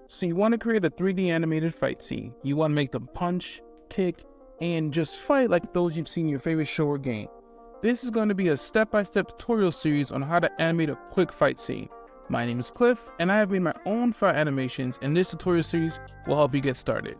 So you want to create a 3D animated fight scene. You want to make them punch, kick, and just fight like those you've seen in your favorite show or game. This is going to be a step-by-step tutorial series on how to animate a quick fight scene. My name is Cliff, and I have made my own fight animations, and this tutorial series will help you get started.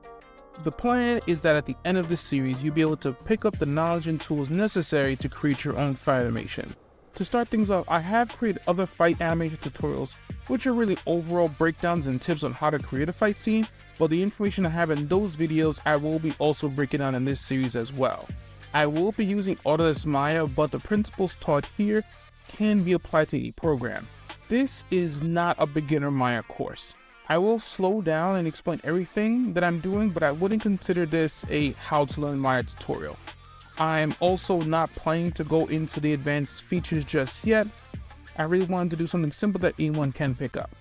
The plan is that at the end of this series, you'll be able to pick up the knowledge and tools necessary to create your own fight animation. To start things off, I have created other fight animation tutorials, which are really overall breakdowns and tips on how to create a fight scene, but the information I have in those videos I will be also breaking down in this series as well. I will be using Autodesk Maya, but the principles taught here can be applied to any program. This is not a beginner Maya course. I will slow down and explain everything that I'm doing, but I wouldn't consider this a how to learn Maya tutorial. I'm also not planning to go into the advanced features just yet. I really wanted to do something simple that anyone can pick up.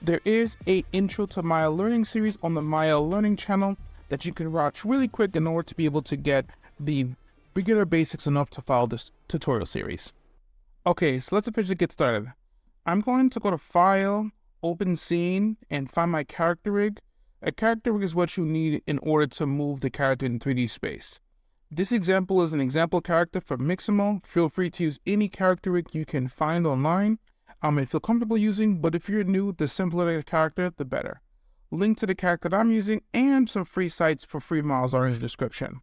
There is an Intro to Maya Learning series on the Maya Learning channel that you can watch really quick in order to be able to get the beginner basics enough to follow this tutorial series. Okay, so let's officially get started. I'm going to go to File, Open Scene, and find my character rig. A character rig is what you need in order to move the character in 3D space. This example is an example character from Mixamo. Feel free to use any character rig you can find online and feel comfortable using, but if you're new, the simpler the character, the better. Link to the character that I'm using and some free sites for free models are in the description.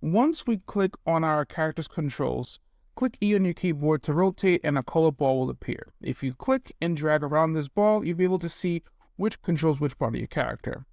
Once we click on our character's controls, click E on your keyboard to rotate and a color ball will appear. If you click and drag around this ball, you'll be able to see which controls which part of your character.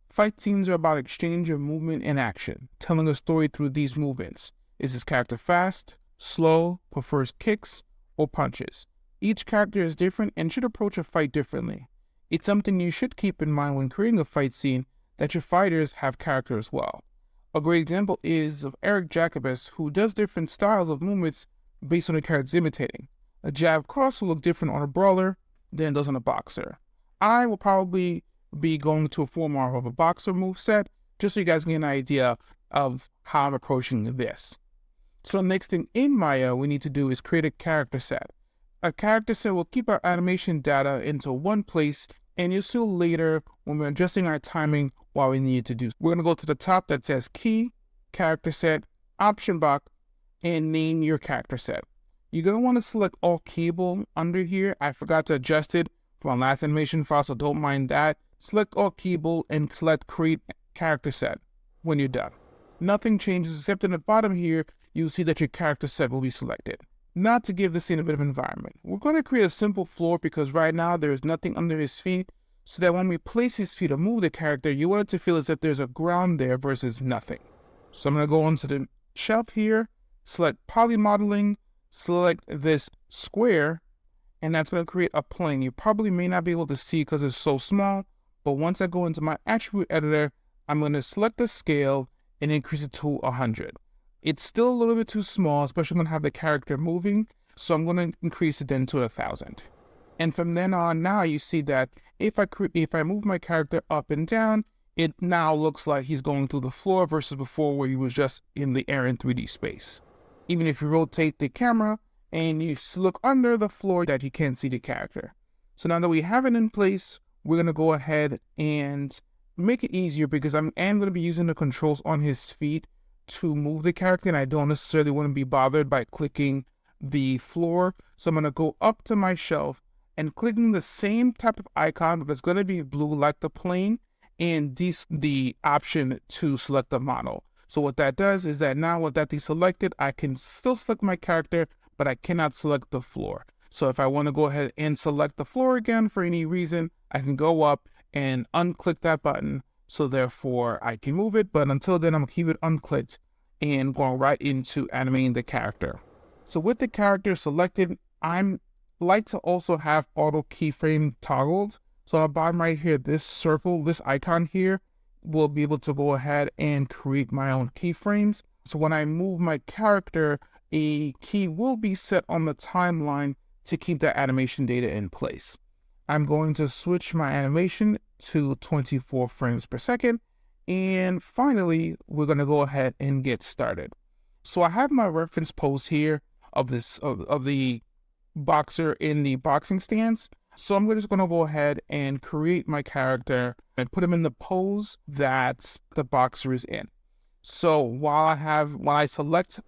Fight scenes are about exchange of movement and action, telling a story through these movements. Is this character fast, slow, prefers kicks, or punches? Each character is different and should approach a fight differently. It's something you should keep in mind when creating a fight scene that your fighters have character as well. A great example is of Eric Jacobus, who does different styles of movements based on the character's imitating. A jab cross will look different on a brawler than it does on a boxer. I will probably be going to a form of a boxer move set, just so you guys get an idea of how I'm approaching this. So the next thing in Maya we need to do is create a character set. A character set will keep our animation data into one place, and you'll see later when we're adjusting our timing what we need to do. We're going to go to the top that says Key, Character Set, Option Box, and name your character set. You're going to want to select all keyable under here. I forgot to adjust it from my last animation file, so don't mind that. Select all keyable and select Create Character Set when you're done. Nothing changes except in the bottom here, you'll see that your character set will be selected. Now to give the scene a bit of environment. We're going to create a simple floor because right now there is nothing under his feet, so that when we place his feet or move the character, you want it to feel as if there's a ground there versus nothing. So I'm going to go onto the shelf here, select Poly Modeling, select this square, and that's going to create a plane. You probably may not be able to see because it's so small, but once I go into my attribute editor, I'm going to select the scale and increase it to 100. It's still a little bit too small, especially when I have the character moving, so I'm going to increase it then to 1000. And from then on, now you see that if I move my character up and down, it now looks like he's going through the floor versus before where he was just in the air in 3D space. Even if you rotate the camera and you look under the floor, that you can't see the character. So now that we have it in place, we're going to go ahead and make it easier because I'm going to be using the controls on his feet to move the character, and I don't necessarily want to be bothered by clicking the floor. So I'm going to go up to my shelf and clicking the same type of icon, but it's going to be blue like the plane, and the option to select the model. So what that does is that now with that deselected, I can still select my character, but I cannot select the floor. So if I want to go ahead and select the floor again for any reason, I can go up and unclick that button. So therefore I can move it, but until then I'm gonna keep it unclicked and going right into animating the character. So with the character selected, I'm like to also have auto keyframe toggled. So on the bottom right here, this circle, this icon here, will be able to go ahead and create my own keyframes. So when I move my character, a key will be set on the timeline to keep that animation data in place. I'm going to switch my animation to 24 frames per second. And finally, we're going to go ahead and get started. So I have my reference pose here of the boxer in the boxing stance. So I'm just gonna go ahead and create my character and put him in the pose that the boxer is in. So when I select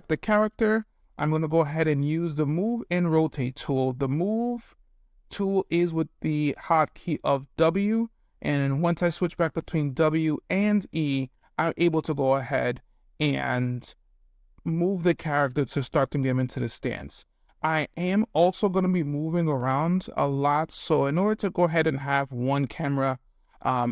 the character, I'm gonna go ahead and use the move and rotate tool. The move tool is with the hotkey of W, and once I switch back between W and E, I'm able to go ahead and move the character to start to get him into the stance. I am also going to be moving around a lot, so in order to go ahead and have one camera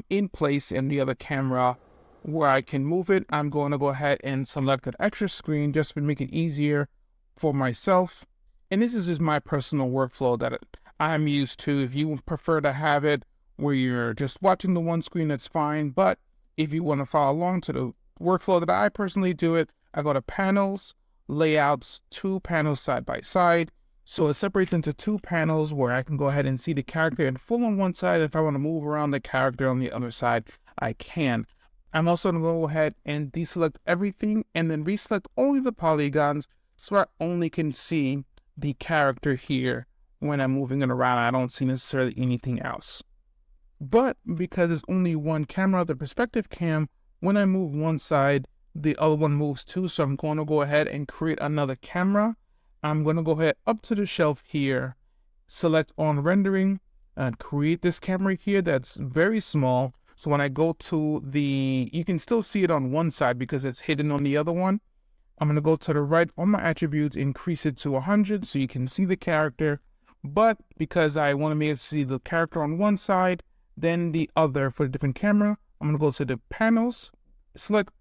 in place and the other camera where I can move it, I'm going to go ahead and select an extra screen just to make it easier for myself. And this is just my personal workflow that I'm used to. If you prefer to have it where you're just watching the one screen, that's fine. But if you want to follow along to the workflow that I personally do it, I go to panels, layouts, two panels side by side. So it separates into two panels where I can go ahead and see the character in full on one side. If I want to move around the character on the other side, I can. I'm also going to go ahead and deselect everything and then reselect only the polygons so I only can see the character here when I'm moving it around. I don't see necessarily anything else. But because it's only one camera, the perspective cam, when I move one side, the other one moves too. So I'm going to go ahead and create another camera. I'm going to go ahead up to the shelf here, select on rendering, and create this camera here that's very small. So when I go to you can still see it on one side because it's hidden on the other one. I'm going to go to the right on my attributes, increase it to 100 so you can see the character. But because I want to be able to see the character on one side, then the other for a different camera, I'm going to go to the panels, select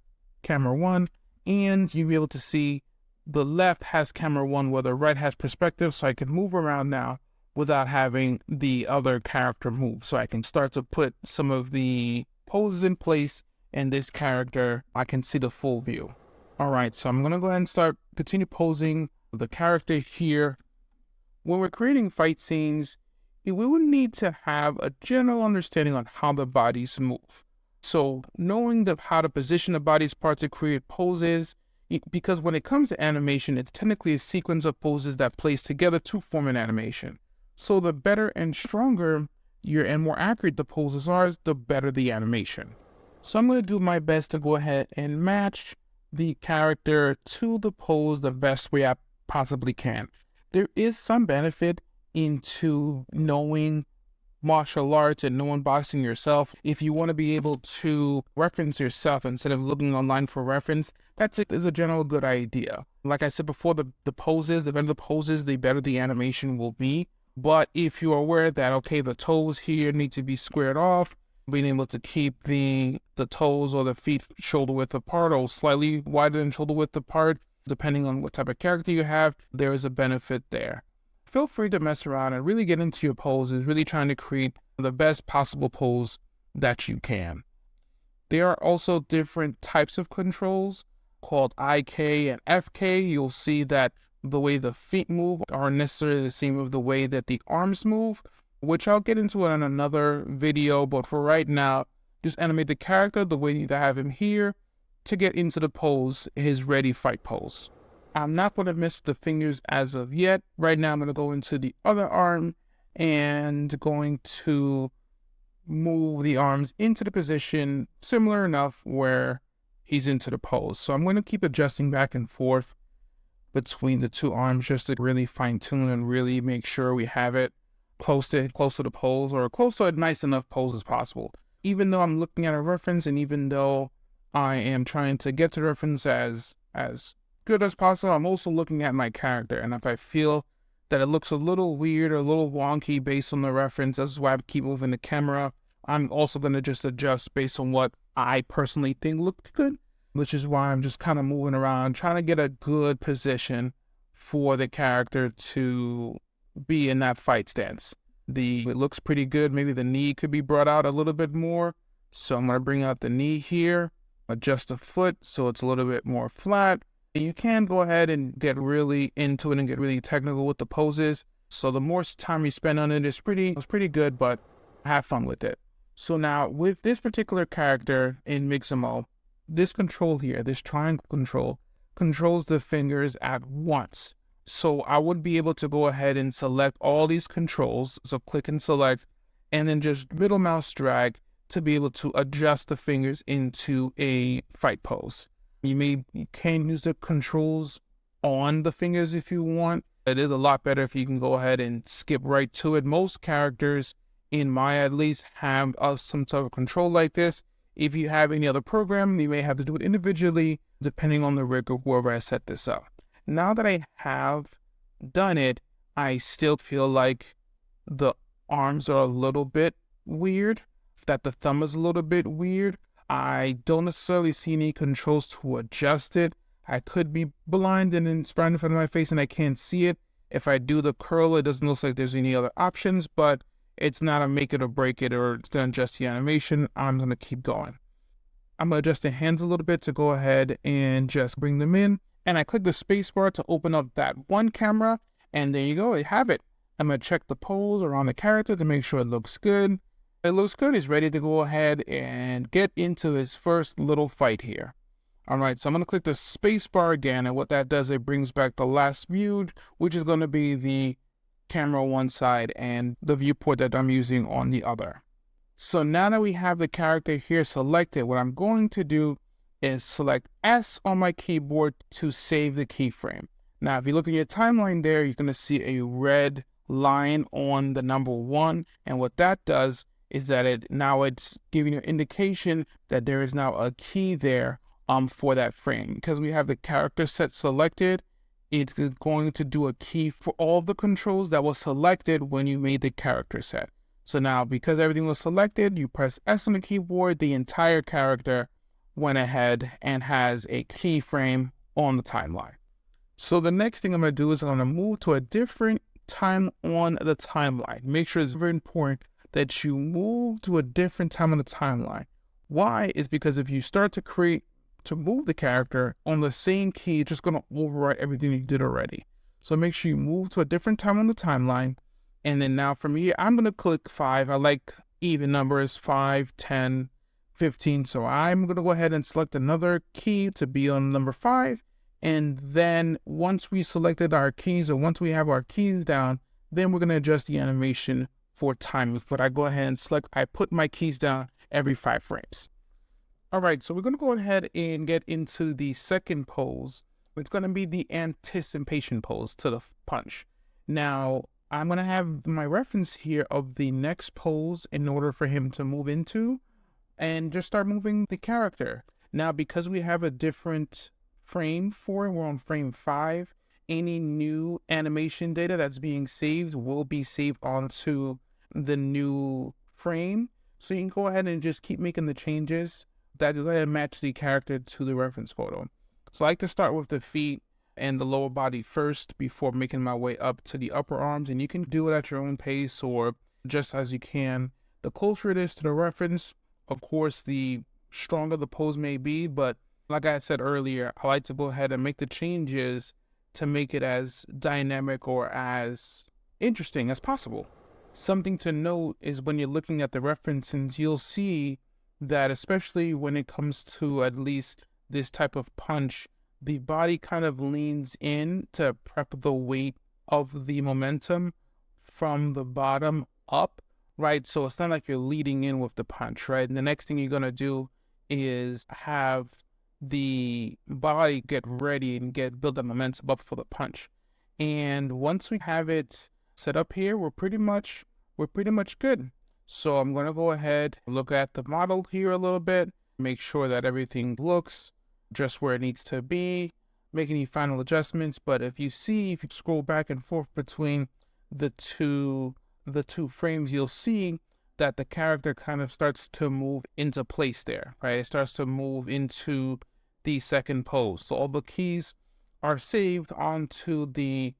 camera 1, and you'll be able to see the left has camera 1 where the right has perspective, so I can move around now without having the other character move. So I can start to put some of the poses in place, and this character, I can see the full view. All right, so I'm gonna go ahead and continue posing the character here. When we're creating fight scenes, we would need to have a general understanding on how the bodies move. So knowing how to position the body's parts to create poses, because when it comes to animation, it's technically a sequence of poses that place together to form an animation. So the better and stronger and more accurate the poses are, the better the animation. So I'm going to do my best to go ahead and match the character to the pose the best way I possibly can. There is some benefit into knowing martial arts and knowing boxing yourself. If you want to be able to reference yourself instead of looking online for reference, is a general good idea. Like I said before, the better the poses, the better the animation will be. But if you're aware that, okay, the toes here need to be squared off, being able to keep the toes or the feet shoulder width apart or slightly wider than shoulder width apart, depending on what type of character you have, there is a benefit there. Feel free to mess around and really get into your poses, really trying to create the best possible pose that you can. There are also different types of controls called IK and FK. You'll see that the way the feet move aren't necessarily the same with the way that the arms move, which I'll get into in another video. But for right now, just animate the character the way you have him here to get into the pose, his ready fight pose. I'm not going to mess with the fingers as of yet. Right now, I'm going to go into the other arm and going to move the arms into the position similar enough where he's into the pose. So I'm going to keep adjusting back and forth between the two arms just to really fine tune and really make sure we have it close to the pose or close to a nice enough pose as possible. Even though I'm looking at a reference and even though I am trying to get to the reference as good as possible, I'm also looking at my character, and if I feel that it looks a little weird or a little wonky based on the reference, this is why I keep moving the camera. I'm also going to just adjust based on what I personally think looked good, which is why I'm just kind of moving around, trying to get a good position for the character to be in that fight stance. It looks pretty good. Maybe the knee could be brought out a little bit more. So I'm going to bring out the knee here, adjust the foot so it's a little bit more flat. You can go ahead and get really into it and get really technical with the poses. So the more time you spend on it, it's pretty good, but have fun with it. So now with this particular character in Mixamo, this control here, this triangle control, controls the fingers at once. So I would be able to go ahead and select all these controls. So click and select, and then just middle mouse drag to be able to adjust the fingers into a fight pose. You can use the controls on the fingers if you want. It is a lot better if you can go ahead and skip right to it. Most characters, in Maya at least, have some sort of control like this. If you have any other program, you may have to do it individually, depending on the rig or whoever has set this up. Now that I have done it, I still feel like the arms are a little bit weird, that the thumb is a little bit weird. I don't necessarily see any controls to adjust it. I could be blind and it's right in front of my face and I can't see it. If I do the curl, it doesn't look like there's any other options, but it's not a make it or break it or it's going to adjust the animation. I'm going to keep going. I'm going to adjust the hands a little bit to go ahead and just bring them in. And I click the space bar to open up that one camera. And there you go, you have it. I'm going to check the pose around the character to make sure it looks good. It looks good. He's ready to go ahead and get into his first little fight here. All right, so I'm going to click the space bar again. And what that does, it brings back the last view, which is going to be the camera on one side and the viewport that I'm using on the other. So now that we have the character here selected, what I'm going to do is select S on my keyboard to save the keyframe. Now, if you look at your timeline there, you're going to see a red line on the number 1. And what that does is that it's giving you an indication that there is now a key there for that frame. Because we have the character set selected, it's going to do a key for all the controls that was selected when you made the character set. So now, because everything was selected, you press S on the keyboard, the entire character went ahead and has a keyframe on the timeline. So the next thing I'm going to do is I'm going to move to a different time on the timeline. Make sure it's very important that you move to a different time on the timeline. Why? Is because if you start to move the character on the same key, it's just going to overwrite everything you did already. So make sure you move to a different time on the timeline. And then now from here, I'm going to click 5. I like even numbers, 5, 10, 15. So I'm going to go ahead and select another key to be on number 5. And then once we selected our keys, or once we have our keys down, then we're going to adjust the animation for times. But I go ahead and select, I put my keys down every 5 frames. All right, so we're going to go ahead and get into the second pose. It's going to be the anticipation pose to the punch. Now, I'm going to have my reference here of the next pose in order for him to move into and just start moving the character. Now, because we have a different frame for it, we're on frame 5, any new animation data that's being saved will be saved onto the new frame. So you can go ahead and just keep making the changes that are going to match the character to the reference photo. So I like to start with the feet and the lower body first before making my way up to the upper arms, and you can do it at your own pace or just as you can. The closer it is to the reference, of course, the stronger the pose may be, but like I said earlier, I like to go ahead and make the changes to make it as dynamic or as interesting as possible. Something to note is when you're looking at the references, you'll see that especially when it comes to at least this type of punch, the body kind of leans in to prep the weight of the momentum from the bottom up, right? So it's not like you're leading in with the punch, right? And the next thing you're going to do is have the body get ready and build that momentum up for the punch. And once we have it set up here, we're pretty much good. So I'm going to go ahead and look at the model here a little bit, make sure that everything looks just where it needs to be, make any final adjustments. But if you scroll back and forth between the two frames, you'll see that the character kind of starts to move into place there, right? It starts to move into the second pose. So all the keys are saved onto the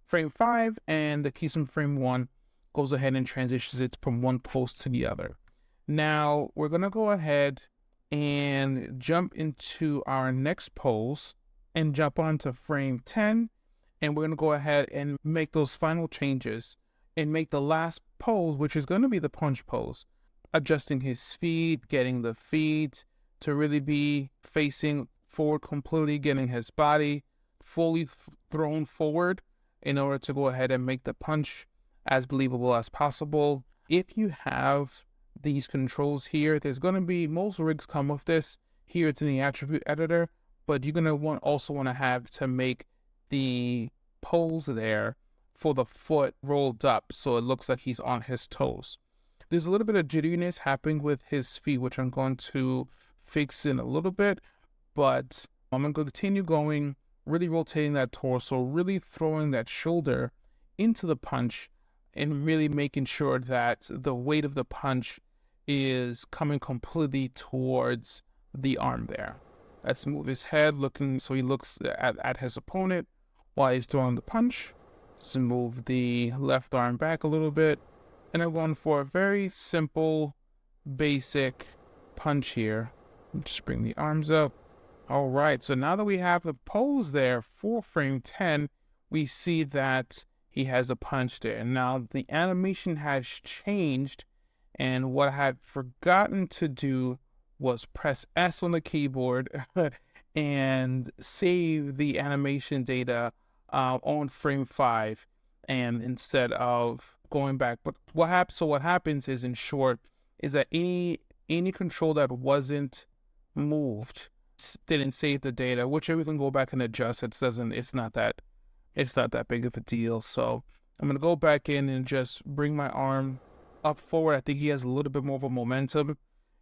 frame 5, and the keys from frame 1 goes ahead and transitions it from one pose to the other. Now we're going to go ahead and jump into our next pose and jump onto frame 10. And we're going to go ahead and make those final changes and make the last pose, which is going to be the punch pose, adjusting his feet, getting the feet to really be facing forward completely, getting his body fully thrown forward in order to go ahead and make the punch as believable as possible. If you have these controls here, there's going to be, most rigs come with this. Here it's in the attribute editor, but you're going to also want to have to make the pose there for the foot rolled up so it looks like he's on his toes. There's a little bit of jitteriness happening with his feet, which I'm going to fix in a little bit, but I'm going to continue going, really rotating that torso, really throwing that shoulder into the punch, and really making sure that the weight of the punch is coming completely towards the arm there. Let's move his head, looking so he looks at his opponent while he's throwing the punch. Let's move the left arm back a little bit. And I'm going for a very simple, basic punch here. Just bring the arms up. All right, so now that we have the pose there for frame 10, we see that he has a punch there. And now the animation has changed, and what I had forgotten to do was press S on the keyboard and save the animation data on frame 5, and instead of going back. But what happens is, in short, is that any control that wasn't moved didn't save the data, which we can go back and adjust. It's not that big of a deal. So I'm gonna go back in and just bring my arm up forward. I think he has a little bit more of a momentum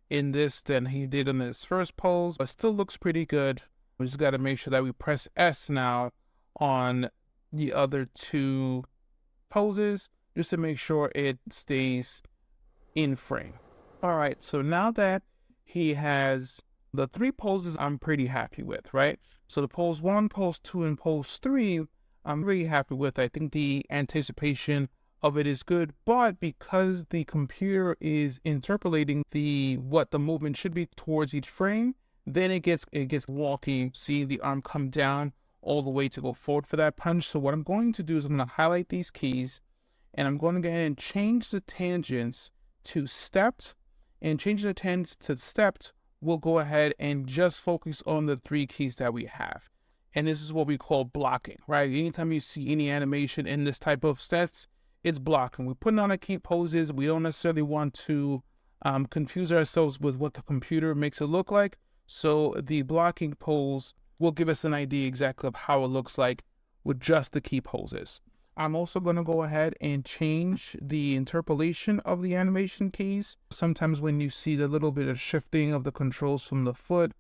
in this than he did in his first pose, but still looks pretty good. We just got to make sure that we press S now on the other two poses just to make sure it stays in frame. All right, so now that he has the 3 poses, I'm pretty happy with, right? So the pose 1, pose 2, and pose 3, I'm really happy with. I think the anticipation of it is good, but because the computer is interpolating what the movement should be towards each frame, then it gets wonky. See the arm come down all the way to go forward for that punch. So what I'm going to do is I'm going to highlight these keys, and I'm going to go ahead and change the tangents to stepped, and changing the tangents to stepped, we'll go ahead and just focus on the 3 keys that we have. And this is what we call blocking, right? Anytime you see any animation in this type of sets, it's blocking. We're putting on a key poses. We don't necessarily want to confuse ourselves with what the computer makes it look like. So the blocking pose will give us an idea exactly of how it looks like with just the key poses. I'm also going to go ahead and change the interpolation of the animation keys. Sometimes when you see the little bit of shifting of the controls from the foot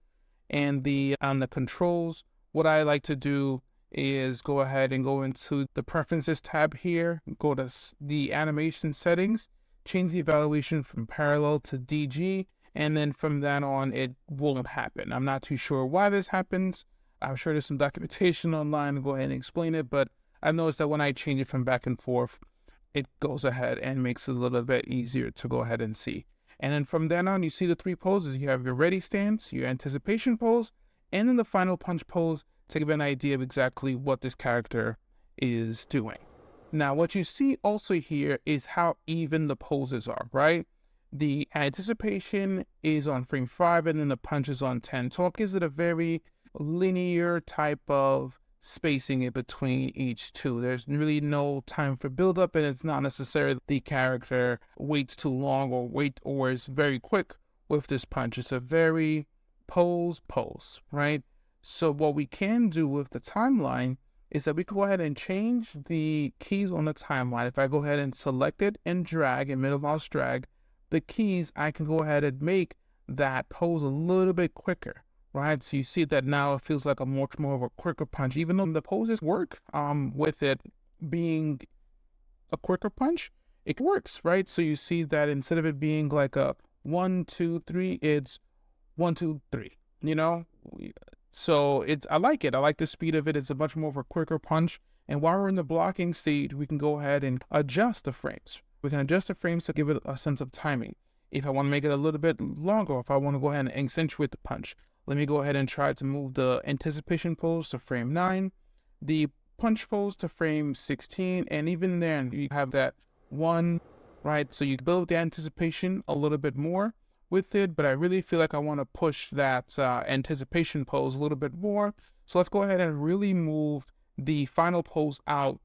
and the controls, what I like to do is go ahead and go into the preferences tab here, go to the animation settings, change the evaluation from parallel to DG, and then from then on it won't happen. I'm not too sure why this happens. I'm sure there's some documentation online to go ahead and explain it, but I've noticed that when I change it from back and forth, it goes ahead and makes it a little bit easier to go ahead and see. And then from then on, you see the 3 poses. You have your ready stance, your anticipation pose, and then the final punch pose to give an idea of exactly what this character is doing. Now, what you see also here is how even the poses are, right? The anticipation is on frame 5, and then the punch is on 10. So it gives it a very linear type of spacing in between each two. There's really no time for buildup, and it's not necessarily the character waits too long or is very quick with this punch. It's a very pose, right? So what we can do with the timeline is that we can go ahead and change the keys on the timeline. If I go ahead and select it and drag and middle mouse drag the keys, I can go ahead and make that pose a little bit quicker, right? So you see that now it feels like a much more of a quicker punch, even though the poses work with it being a quicker punch, it works, right? So you see that instead of it being like a 1, 2, 3, it's 1, 2, 3, you know? So I like it. I like the speed of it. It's a much more of a quicker punch. And while we're in the blocking stage, we can go ahead and adjust the frames. We can adjust the frames to give it a sense of timing. If I want to make it a little bit longer, if I want to go ahead and accentuate the punch, let me go ahead and try to move the anticipation pose to frame 9, the punch pose to frame 16, and even then you have that 1, right? So you build the anticipation a little bit more with it, but I really feel like I want to push that anticipation pose a little bit more. So let's go ahead and really move the final pose out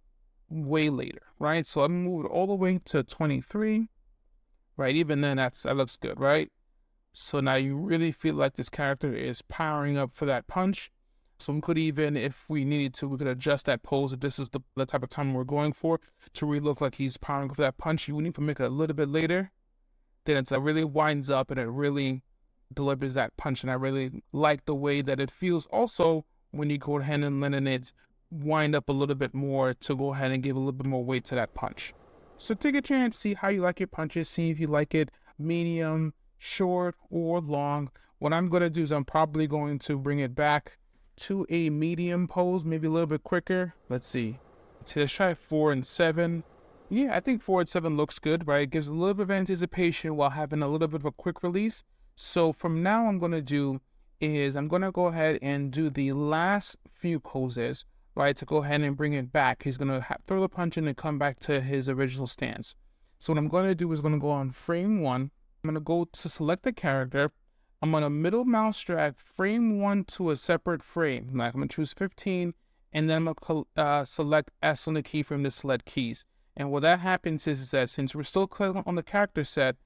way later, right? So I'm moved all the way to 23, right? Even then, that looks good, right? So now you really feel like this character is powering up for that punch. So we could even, if we needed to, we could adjust that pose if this is the type of time we're going for to really look like he's powering up for that punch. You need to make it a little bit later. Then it really winds up and it really delivers that punch. And I really like the way that it feels also when you go ahead and let it wind up a little bit more to go ahead and give a little bit more weight to that punch. So take a chance, see how you like your punches, see if you like it medium, short, or long. What I'm going to do is I'm probably going to bring it back to a medium pose, maybe a little bit quicker. Let's see. Let's try 4 and 7. Yeah, I think 4 and 7 looks good, right? It gives a little bit of anticipation while having a little bit of a quick release. So from now, I'm going to do is I'm going to go ahead and do the last few poses, right, to go ahead and bring it back. He's going to throw the punch in and come back to his original stance. So what I'm going to do is going to go on frame 1. I'm going to go to select the character. I'm going to middle mouse drag frame 1 to a separate frame. Like I'm going to choose 15, and then I'm going to select S on the keyframe to select keys. And what that happens is that since we're still clicking on the character set,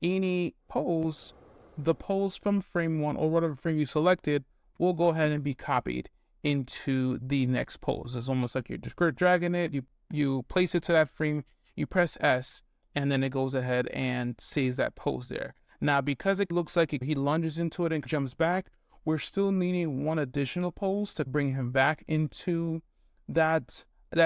any pose, the pose from frame 1 or whatever frame you selected will go ahead and be copied into the next pose. It's almost like you're just dragging it, you place it to that frame, you press S, and then it goes ahead and saves that pose there. Now, because it looks like he lunges into it and jumps back, we're still needing one additional pose to bring him back into that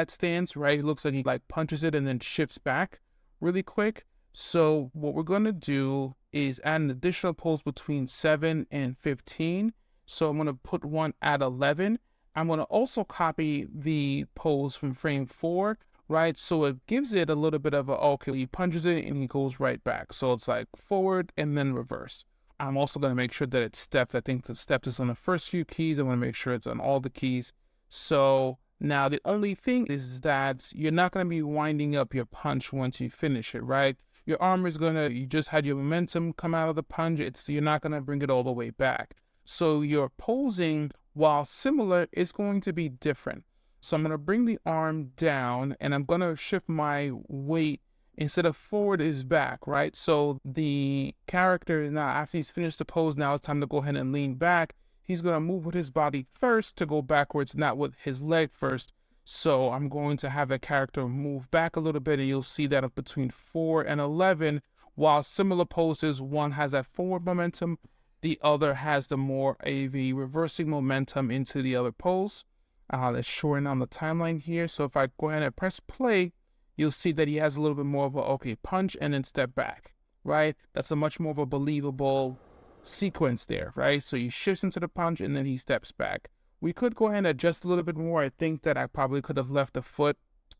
stance, right? It looks like he like punches it and then shifts back really quick. So what we're going to do is add an additional pose between 7 and 15. So I'm going to put one at 11. I'm going to also copy the pose from frame 4, right? So it gives it a little bit of a, okay, he punches it and he goes right back. So it's like forward and then reverse. I'm also going to make sure that it's stepped. I think the step is on the first few keys. I want to make sure it's on all the keys. So now the only thing is that you're not going to be winding up your punch once you finish it, right? Your arm is you just had your momentum come out of the punch. You're not going to bring it all the way back. So your posing, while similar, is going to be different. So I'm going to bring the arm down and I'm going to shift my weight. Instead of forward is back, right? So the character now, after he's finished the pose, now it's time to go ahead and lean back. He's going to move with his body first to go backwards, not with his leg first. So I'm going to have the character move back a little bit, and you'll see that between 4 and 11, while similar poses, one has that forward momentum, the other has the more AV reversing momentum into the other pose. Let's shorten on the timeline here. So if I go ahead and press play, you'll see that he has a little bit more of a, punch and then step back, right? That's a much more of a believable sequence there, right? So he shifts into the punch and then he steps back. We could go ahead and adjust a little bit more. I think that I probably could have left the foot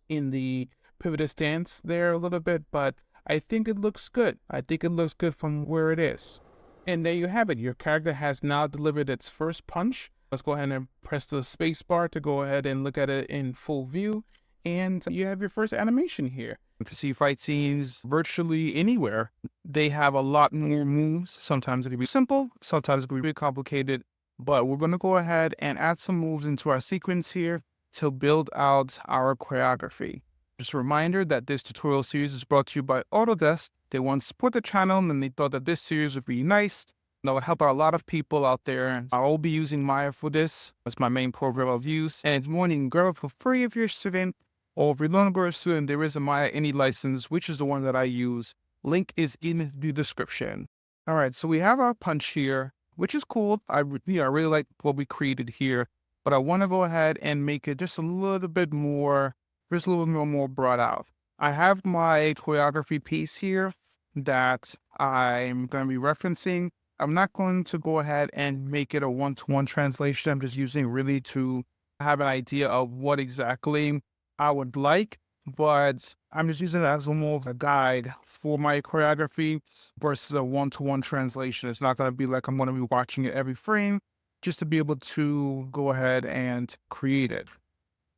in the pivoted stance there a little bit, but I think it looks good. I think it looks good from where it is. And there you have it. Your character has now delivered its first punch. Let's go ahead and press the space bar to go ahead and look at it in full view. And you have your first animation here. To see fight scenes virtually anywhere, they have a lot more moves. Sometimes it can be simple, sometimes it can be really complicated, but we're going to go ahead and add some moves into our sequence here to build out our choreography. Just a reminder that this tutorial series is brought to you by Autodesk. They want to support the channel and they thought that this series would be nice. That would help out a lot of people out there. I'll be using Maya for this. It's my main program of use. And it's more than grab it for free if you're a student. Or if you're no longer a student, there is a Maya Any license, which is the one that I use. Link is in the description. All right, so we have our punch here, which is cool. I really like what we created here, but I want to go ahead and make it just a little bit more, more brought out. I have my choreography piece here that I'm going to be referencing. I'm not going to go ahead and make it a one-to-one translation. I'm just using really to have an idea of what exactly I would like, but I'm just using it as more of a guide for my choreography versus a one-to-one translation. It's not going to be like I'm going to be watching it every frame, just to be able to go ahead and create it.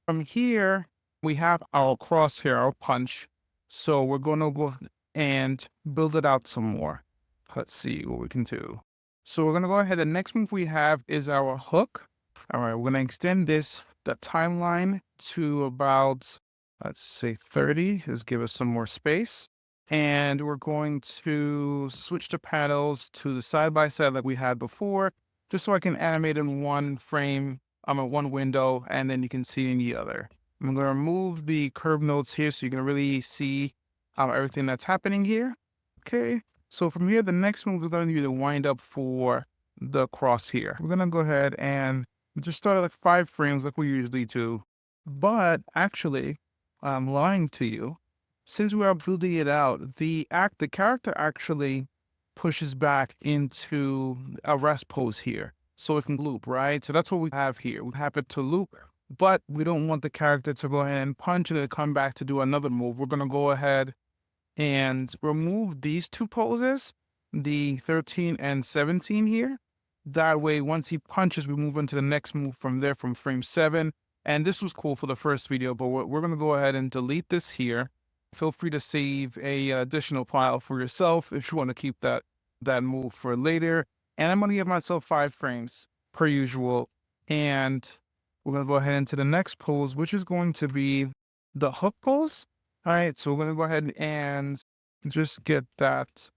From here, we have our crosshair, our punch. So we're going to go and build it out some more. Let's see what we can do. So we're gonna go ahead. The next move we have is our hook. All right, we're gonna extend the timeline to about, let's say 30. Just give us some more space. And we're going to switch the panels to the side by side like we had before, just so I can animate in one frame, in one window, and then you can see in the other. I'm gonna remove the curve nodes here so you can really see everything that's happening here. Okay, so from here, the next move is going to be the wind up for the cross here. We're going to go ahead and just start at like 5 frames like we usually do. But actually, I'm lying to you. Since we are building it out, the character actually pushes back into a rest pose here. So it can loop, right? So that's what we have here. We have it to loop, but we don't want the character to go ahead and punch and then come back to do another move. We're going to go ahead and remove these 2 poses, the 13 and 17 here. That way, once he punches, we move into the next move from there, from frame 7. And this was cool for the first video, but we're going to go ahead and delete this here. Feel free to save a additional file for yourself if you want to keep that move for later. And I'm going to give myself 5 frames per usual. And we're going to go ahead into the next pose, which is going to be the hook pose. All right, so we're going to go ahead and just get that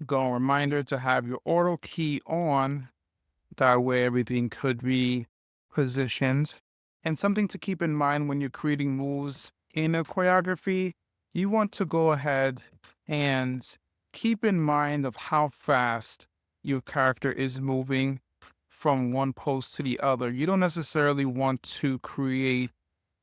going. Reminder to have your auto key on. That way everything could be positioned. And something to keep in mind when you're creating moves in a choreography, you want to go ahead and keep in mind of how fast your character is moving from one pose to the other. You don't necessarily want to create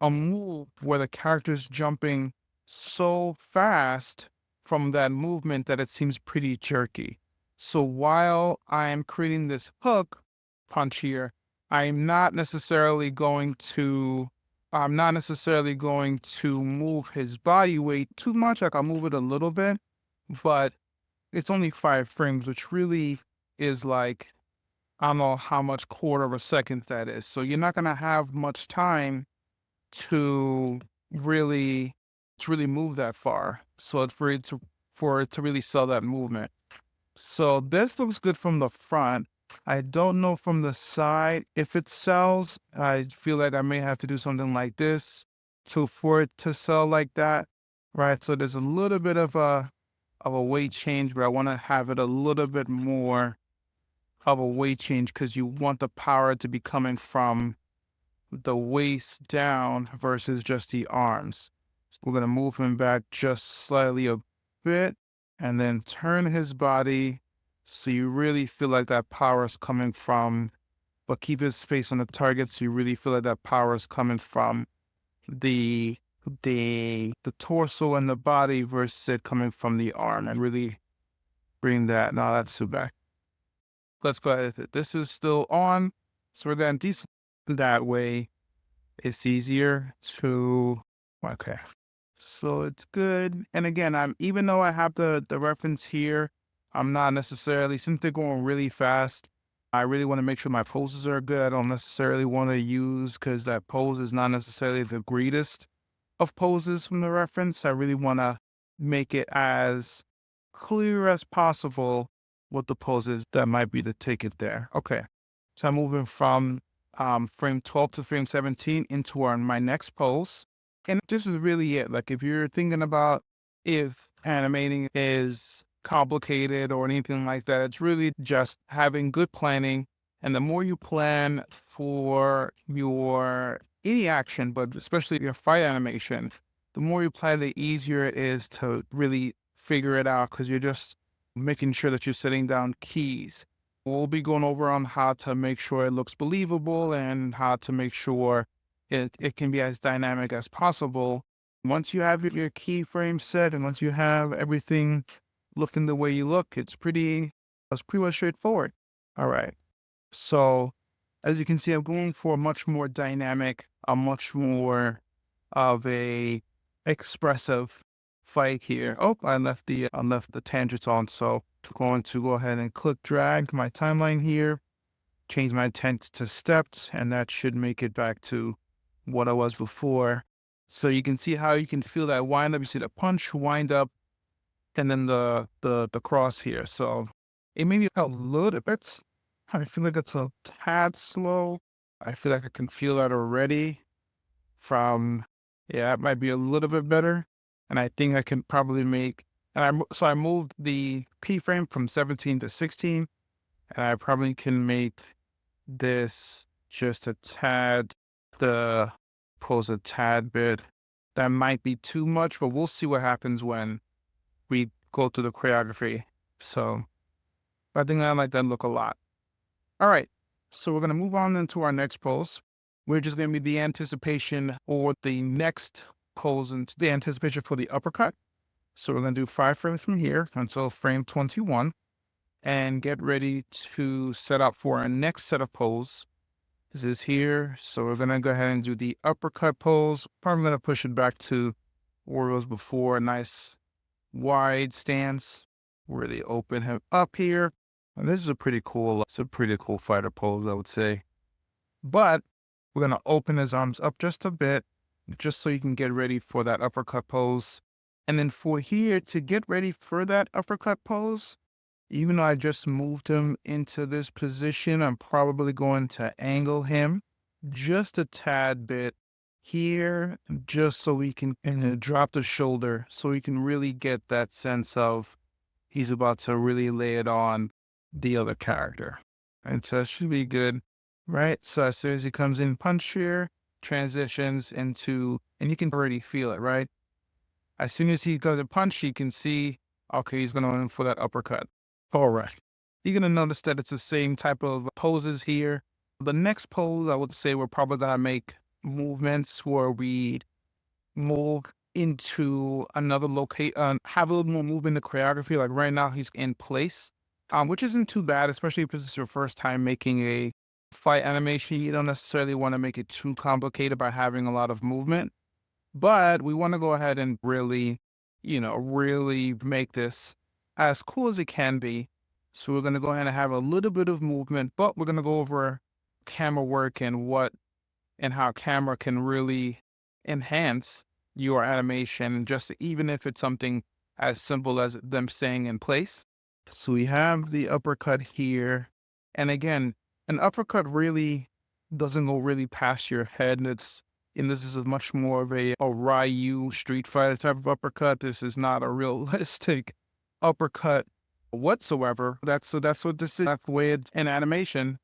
a move where the character's jumping so fast from that movement that it seems pretty jerky. So while I'm creating this hook punch here, I'm not necessarily going to move his body weight too much. Like I'll move it a little bit, but it's only 5 frames, which really is like, I don't know how much quarter of a second that is. So you're not gonna have much time to really move that far. So for it to really sell that movement. So this looks good from the front. I don't know from the side if it sells. I feel like I may have to do something like this for it to sell like that. Right. So there's a little bit of a weight change, but I want to have it a little bit more of a weight change because you want the power to be coming from the waist down versus just the arms. So we're going to move him back just slightly a bit and then turn his body so you really feel like that power is coming from, but keep his face on the target so you really feel like that power is coming from the the torso and the body versus it coming from the arm, and really bring that. Now that's too back. Let's go ahead. This is still on. So we're going to that way. It's easier to, okay. So it's good. And again, even though I have the reference here, I'm not necessarily, since they're going really fast, I really want to make sure my poses are good. I don't necessarily want to use, because that pose is not necessarily the greatest of poses from the reference. I really want to make it as clear as possible what the pose is that might be the ticket there. Okay. So I'm moving from frame 12 to frame 17 into my next pose. And this is really it. Like if you're thinking about if animating is complicated or anything like that, it's really just having good planning. And the more you plan for your any action, but especially your fight animation, the more you plan, the easier it is to really figure it out, because you're just making sure that you're setting down keys. We'll be going over on how to make sure it looks believable and how to make sure it can be as dynamic as possible. Once you have your keyframe set and once you have everything looking the way you look, it's pretty much straightforward. All right. So as you can see, I'm going for a much more dynamic, a much more of a expressive fight here. Oh, I left the tangents on, so I'm going to go ahead and click drag my timeline here, change my intent to stepped, and that should make it back to what I was before. So you can see how you can feel that wind up. You see the punch, wind up, and then the cross here. So It may be a little bit. I feel like it's a tad slow. I feel like I can feel that already from, yeah, it might be a little bit better. And I think I can probably make, so I moved the P frame from 17 to 16, and I probably can make this just a tad, the pose a tad bit. That might be too much, but we'll see what happens when we go to the choreography. So I think I like that look a lot. All right. So we're going to move on into our next pose. We're just going to be the anticipation or the next pose and the anticipation for the uppercut. So we're going to do 5 frames from here until frame 21 and get ready to set up for our next set of pose. This is here. So we're going to go ahead and do the uppercut pose. Probably going to push it back to where it was before. A nice wide stance. Really open him up here. And this is it's a pretty cool fighter pose, I would say. But we're going to open his arms up just a bit, just so you can get ready for that uppercut pose. And then for here, to get ready for that uppercut pose, even though I just moved him into this position, I'm probably going to angle him just a tad bit here, just so we can drop the shoulder, so we can really get that sense of he's about to really lay it on the other character. And so that should be good, right? So as soon as he comes in punch here, transitions into, and you can already feel it, right? As soon as he goes to punch, you can see, okay, he's going to in for that uppercut. All right. You're going to notice that it's the same type of poses here. The next pose, I would say we're probably going to make movements where we move into another location, have a little more movement in the choreography. Like right now, he's in place, which isn't too bad, especially if this is your first time making a fight animation. You don't necessarily want to make it too complicated by having a lot of movement, but we want to go ahead and really, really make this as cool as it can be. So we're going to go ahead and have a little bit of movement, but we're going to go over camera work and how camera can really enhance your animation, just even if it's something as simple as them staying in place. So we have the uppercut here. And again, an uppercut really doesn't go really past your head. And this is much more of a Ryu Street Fighter type of uppercut. This is not a realistic uppercut whatsoever. That's what this is. That's the way it's in animation.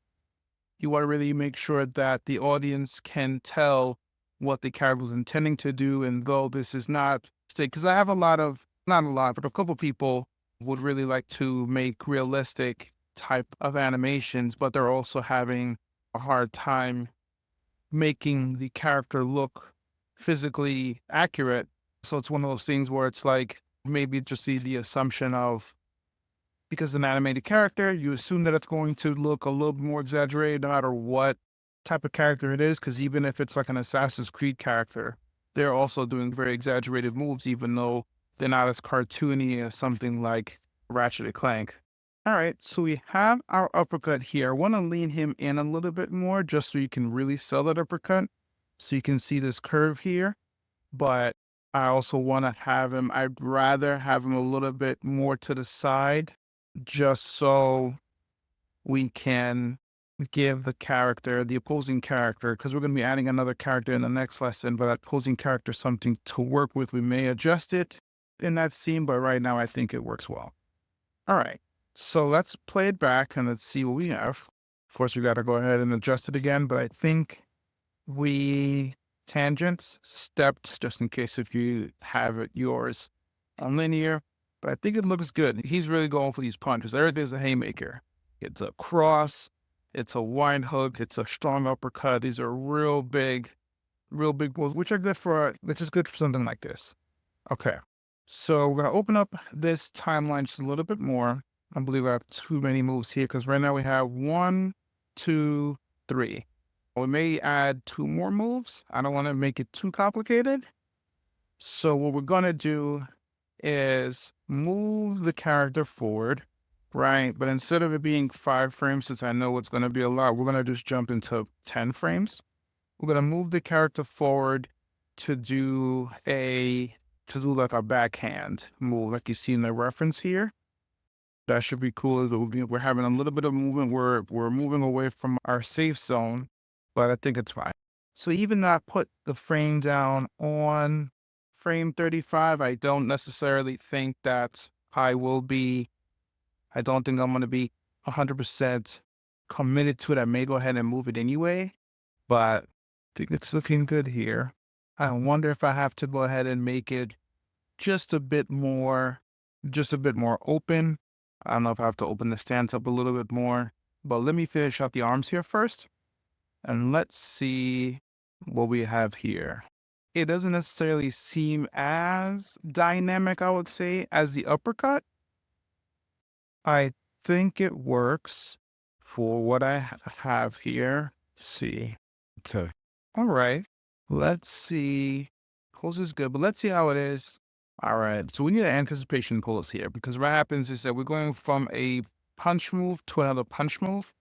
You want to really make sure that the audience can tell what the character was intending to do. And though this is not, because I have not a lot, but a couple people would really like to make realistic type of animations, but they're also having a hard time making the character look physically accurate. So it's one of those things where it's like maybe just the assumption of, because an animated character, you assume that it's going to look a little more exaggerated no matter what type of character it is, because even if it's like an Assassin's Creed character, they're also doing very exaggerated moves, even though they're not as cartoony as something like Ratchet and Clank. All right, so we have our uppercut here. I want to lean him in a little bit more just so you can really sell that uppercut. So you can see this curve here, but I also want to have him, I'd rather have him a little bit more to the side, just so we can give the opposing character, because we're going to be adding another character in the next lesson, but that opposing character something to work with. We may adjust it in that scene, but right now I think it works well. All right, so let's play it back and let's see what we have. Of course, we got to go ahead and adjust it again, but I think we tangents stepped, just in case if you have it yours on linear, but I think it looks good. He's really going for these punches. Everything's a haymaker. It's a cross, it's a wide hook, it's a strong uppercut. These are real big moves, which is good for something like this. Okay, so we're gonna open up this timeline just a little bit more. I believe I have too many moves here, because right now we have 1, 2, 3. We may add 2 more moves. I don't want to make it too complicated. So what we're going to do is move the character forward, right? But instead of it being 5 frames, since I know it's going to be a lot, we're going to just jump into 10 frames. We're going to move the character forward to do like a backhand move, like you see in the reference here. That should be cool. We're having a little bit of movement. We're moving away from our safe zone, but I think it's fine. So even though I put the frame down on frame 35, I don't necessarily think that I don't think I'm going to be 100% committed to it. I may go ahead and move it anyway, but I think it's looking good here. I wonder if I have to go ahead and make it just a bit more, open. I don't know if I have to open the stance up a little bit more, but let me finish up the arms here first. And let's see what we have here. It doesn't necessarily seem as dynamic, I would say, as the uppercut. I think it works for what I have here. Let's see. Okay. All right. Let's see. Pulse is good, but let's see how it is. All right. So we need an anticipation pulse here because what happens is that we're going from a punch move to another punch move.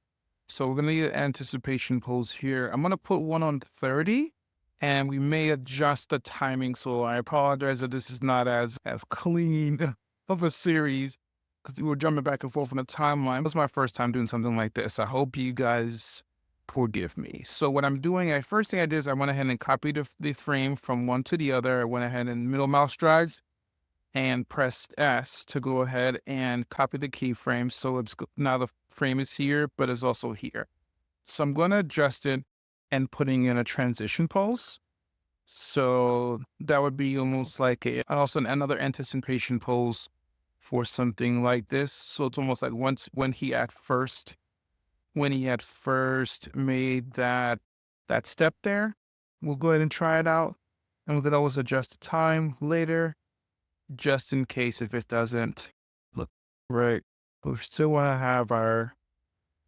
So we're going to need an anticipation pulse here. I'm going to put one on 30 and we may adjust the timing. So I apologize that this is not as clean of a series because we were jumping back and forth on the timeline. It was my first time doing something like this. I hope you guys forgive me. So what I'm doing, first thing I did is I went ahead and copied the frame from one to the other. I went ahead and middle mouse dragged and pressed S to go ahead and copy the keyframe. So it's now the frame is here, but it's also here. So I'm going to adjust it and putting in a transition pulse. So that would be almost like another anticipation pulse for something like this. So it's almost like when he had first made that step there. We'll go ahead and try it out. And we could always adjust the time later, just in case if it doesn't look right. But we still want to have our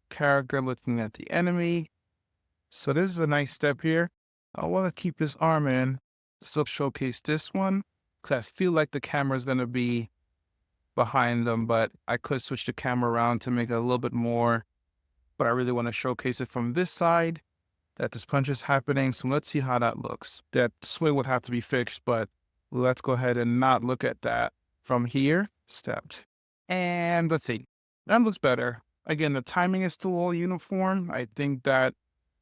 character looking at the enemy. So this is a nice step here. I want to keep his arm in. So showcase this one because I feel like the camera is going to be behind them, but I could switch the camera around to make it a little bit more. But I really want to showcase it from this side that this punch is happening. So let's see how that looks. That sway would have to be fixed, but let's go ahead and not look at that from here. Stepped. And let's see. That looks better. Again, the timing is still all uniform. I think that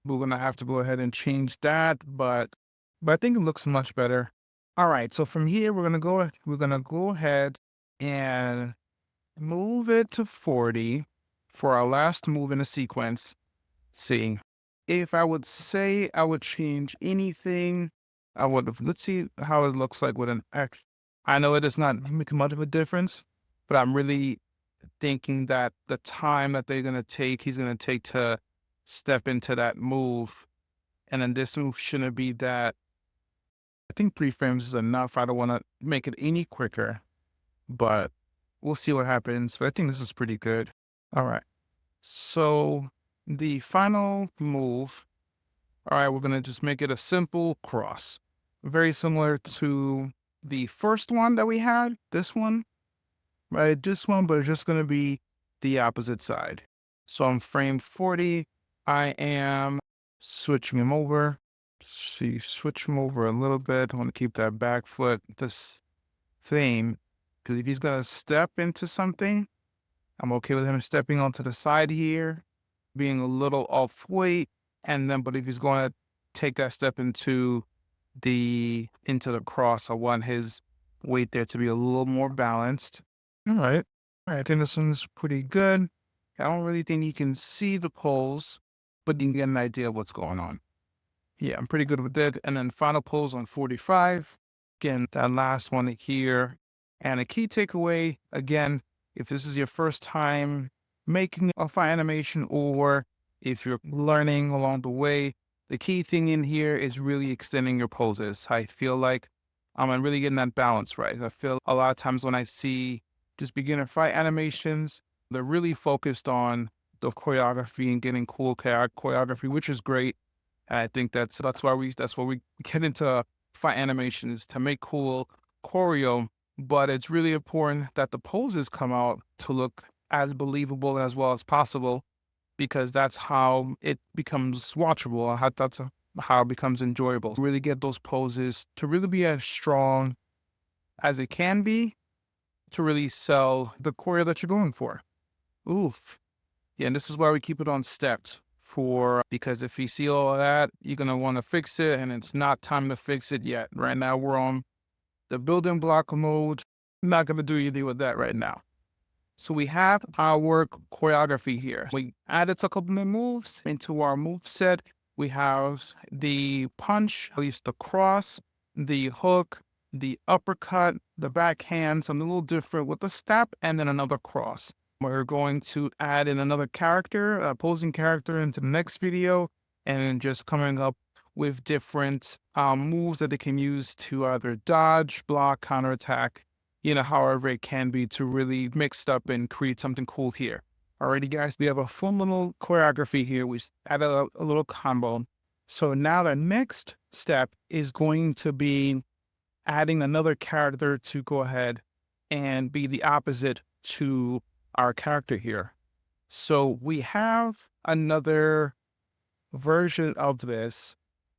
we're going to have to go ahead and change that, but I think it looks much better. All right. So from here, we're going to go ahead and move it to 40 for our last move in the sequence. See, if I would say I would change anything, let's see how it looks like with an X. I know it does not make much of a difference, but I'm really thinking that the time that he's going to take to step into that move. And then this move shouldn't be that. I think 3 frames is enough. I don't want to make it any quicker, but we'll see what happens. But I think this is pretty good. All right. So the final move, all right, we're going to just make it a simple cross. Very similar to the first one that we had, this one, right? This one, but it's just going to be the opposite side. So on frame 40, I am switching him over. See, switch him over a little bit. I want to keep that back foot the same because if he's going to step into something, I'm okay with him stepping onto the side here, being a little off weight, but if he's going to take that step into the cross, I want his weight there to be a little more balanced. All right. I think this one's pretty good. I don't really think you can see the poles, but you can get an idea of what's going on. Yeah, I'm pretty good with that. And then final pose on 45. Again, that last one here. And a key takeaway, again, if this is your first time making a fight animation or if you're learning along the way, the key thing in here is really extending your poses. I feel like I'm really getting that balance right. I feel a lot of times when I see just beginner fight animations, they're really focused on the choreography and getting cool choreography, which is great. And I think that's why we get into fight animations to make cool choreo. But it's really important that the poses come out to look as believable as well as possible, because that's how it becomes watchable. That's how it becomes enjoyable. Really get those poses to really be as strong as it can be to really sell the choreo that you're going for. Oof. Yeah, and this is why we keep it on stepped because if you see all of that, you're gonna want to fix it, and it's not time to fix it yet. Right now, we're on the building block mode. Not gonna do anything with that right now. So we have our choreography here. We added a couple of moves into our move set. We have the punch, at least the cross, the hook, the uppercut, the backhand, something a little different with the step, and then another cross. We're going to add in another character, a opposing character into the next video, and just coming up with different moves that they can use to either dodge, block, counterattack, however it can be to really mix up and create something cool here. Alrighty, guys, we have a fun little choreography here. We added a little combo. So now the next step is going to be adding another character to go ahead and be the opposite to our character here. So we have another version of this.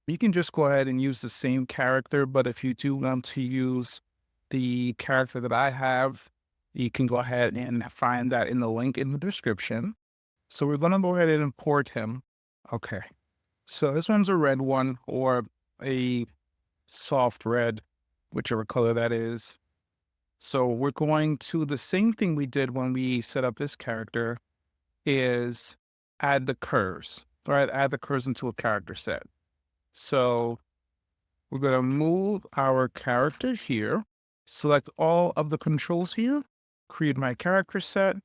You can just go ahead and use the same character, but if you do want to use the character that I have, you can go ahead and find that in the link in the description. So we're going to go ahead and import him. Okay. So this one's a red one or a soft red, whichever color that is. So we're going to the same thing we did when we set up this character is add the curves, right? Add the curves into a character set. So we're going to move our character here, select all of the controls here, create my character set,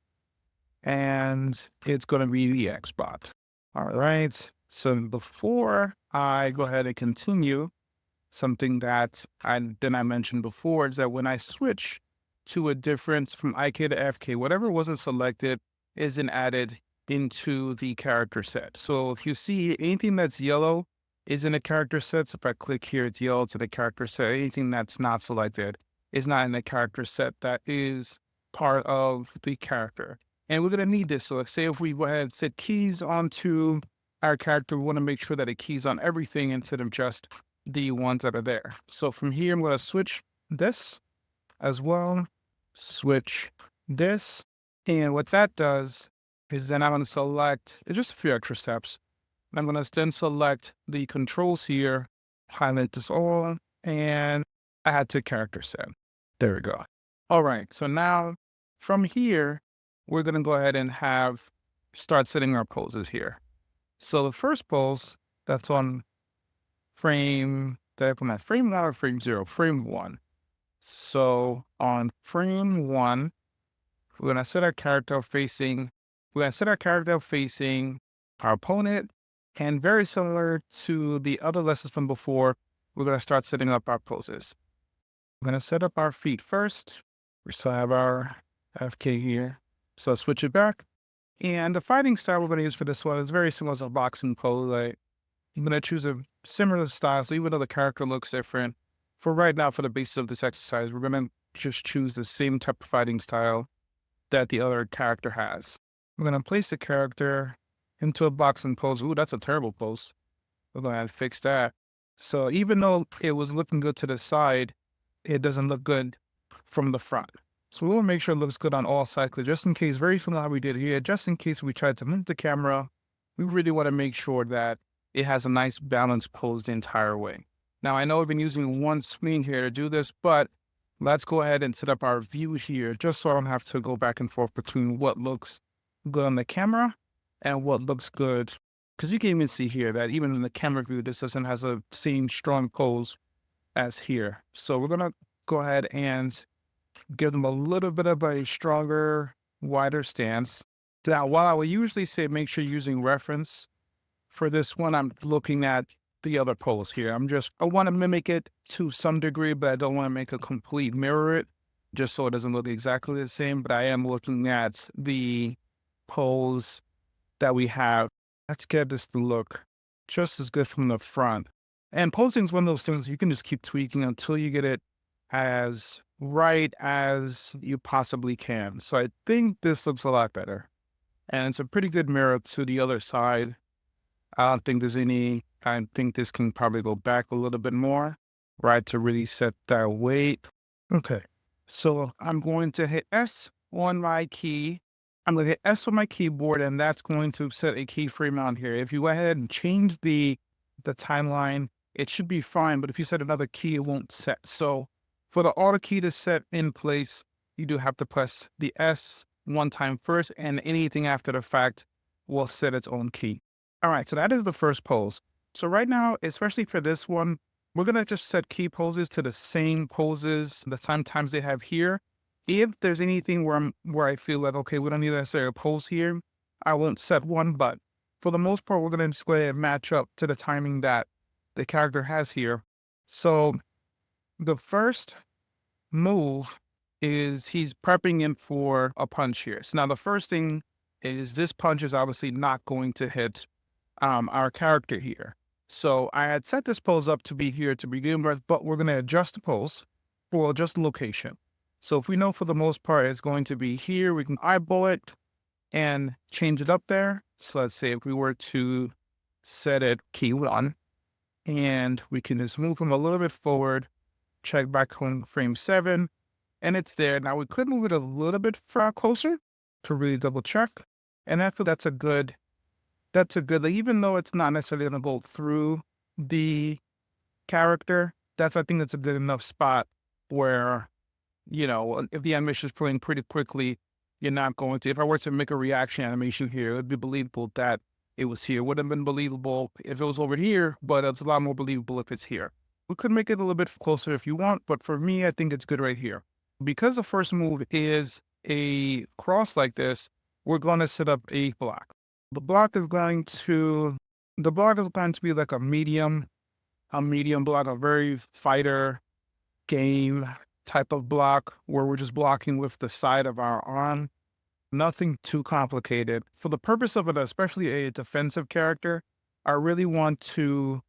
and it's going to be the Xbot. All right. So before I go ahead and continue, something that I mentioned before is that when I switch to a different from IK to FK, whatever wasn't selected isn't added into the character set. So if you see anything that's yellow is in a character set, so if I click here, it's yellow to the character set. Anything that's not selected is not in the character set that is part of the character. And we're going to need this. So let's say if we go ahead and set keys onto our character, we want to make sure that it keys on everything instead of just the ones that are there. So from here, I'm going to switch this as well, switch this. And what that does is then I'm going to select just a few extra steps. I'm going to then select the controls here, highlight this all, and add to character set. There we go. All right. So now from here, we're going to go ahead and start setting our poses here. So the first pose that's on frame 0, frame 1. So on frame 1, we're going to set our character facing our opponent. And very similar to the other lessons from before, we're going to start setting up our poses. We're going to set up our feet first. We still have our FK here. So switch it back. And the fighting style we're going to use for this one is very similar to a boxing pose. I'm going to choose a similar style. So even though the character looks different, for right now, for the basis of this exercise, we're going to just choose the same type of fighting style that the other character has. We're going to place the character into a boxing pose. Ooh, that's a terrible pose. We're going to have to fix that. So even though it was looking good to the side, it doesn't look good from the front. So we'll make sure it looks good on all sides, just in case, very similar to how we did here, just in case we tried to move the camera, we really want to make sure that it has a nice balanced pose the entire way. Now, I know I've been using one screen here to do this, but let's go ahead and set up our view here, just so I don't have to go back and forth between what looks good on the camera and what looks good. Because you can even see here that even in the camera view, this doesn't have the same strong pose as here. So we're going to go ahead and give them a little bit of a stronger, wider stance. Now, while I would usually say make sure you're using reference, for this one, I'm looking at the other pose here. I want to mimic it to some degree, but I don't want to make a complete mirror it, just so it doesn't look exactly the same. But I am looking at the pose that we have. Let's get this to look just as good from the front. And posing is one of those things you can just keep tweaking until you get it as right as you possibly can. So I think this looks a lot better. And it's a pretty good mirror to the other side. I think this can probably go back a little bit more, right, to really set that weight. Okay. So I'm going to hit S on my key I'm going to hit S on my keyboard, and that's going to set a keyframe on here. If you go ahead and change the timeline, it should be fine. But if you set another key, it won't set. So for the auto key to set in place, you do have to press the S one time first, and anything after the fact will set its own key. All right, so that is the first pose. So right now, especially for this one, we're going to just set key poses to the same poses, the same times they have here. If there's anything where I feel like, okay, we don't need necessarily a pose here, I won't set one, but for the most part, we're going to just go ahead and match up to the timing that the character has here. So the first move is he's prepping in for a punch here. So now the first thing is this punch is obviously not going to hit our character here. So I had set this pose up to be here to begin with, but we're going to adjust the pose for just the location. So if we know for the most part it's going to be here, we can eyeball it and change it up there. So let's say if we were to set it key 1, and we can just move them a little bit forward, check back on frame 7, and it's there. Now we could move it a little bit closer to really double check. And I feel that's a good, like, even though it's not necessarily going to go through the character, I think that's a good enough spot where, if the animation is playing pretty quickly, you're not going to, if I were to make a reaction animation here, it would be believable that it was here. It would have been believable if it was over here, but it's a lot more believable if it's here. We could make it a little bit closer if you want, but for me, I think it's good right here. Because the first move is a cross like this, we're going to set up a block. The block is going to be like a medium block, a very fighter game type of block where we're just blocking with the side of our arm. Nothing too complicated. For the purpose of it, especially a defensive character, I really want to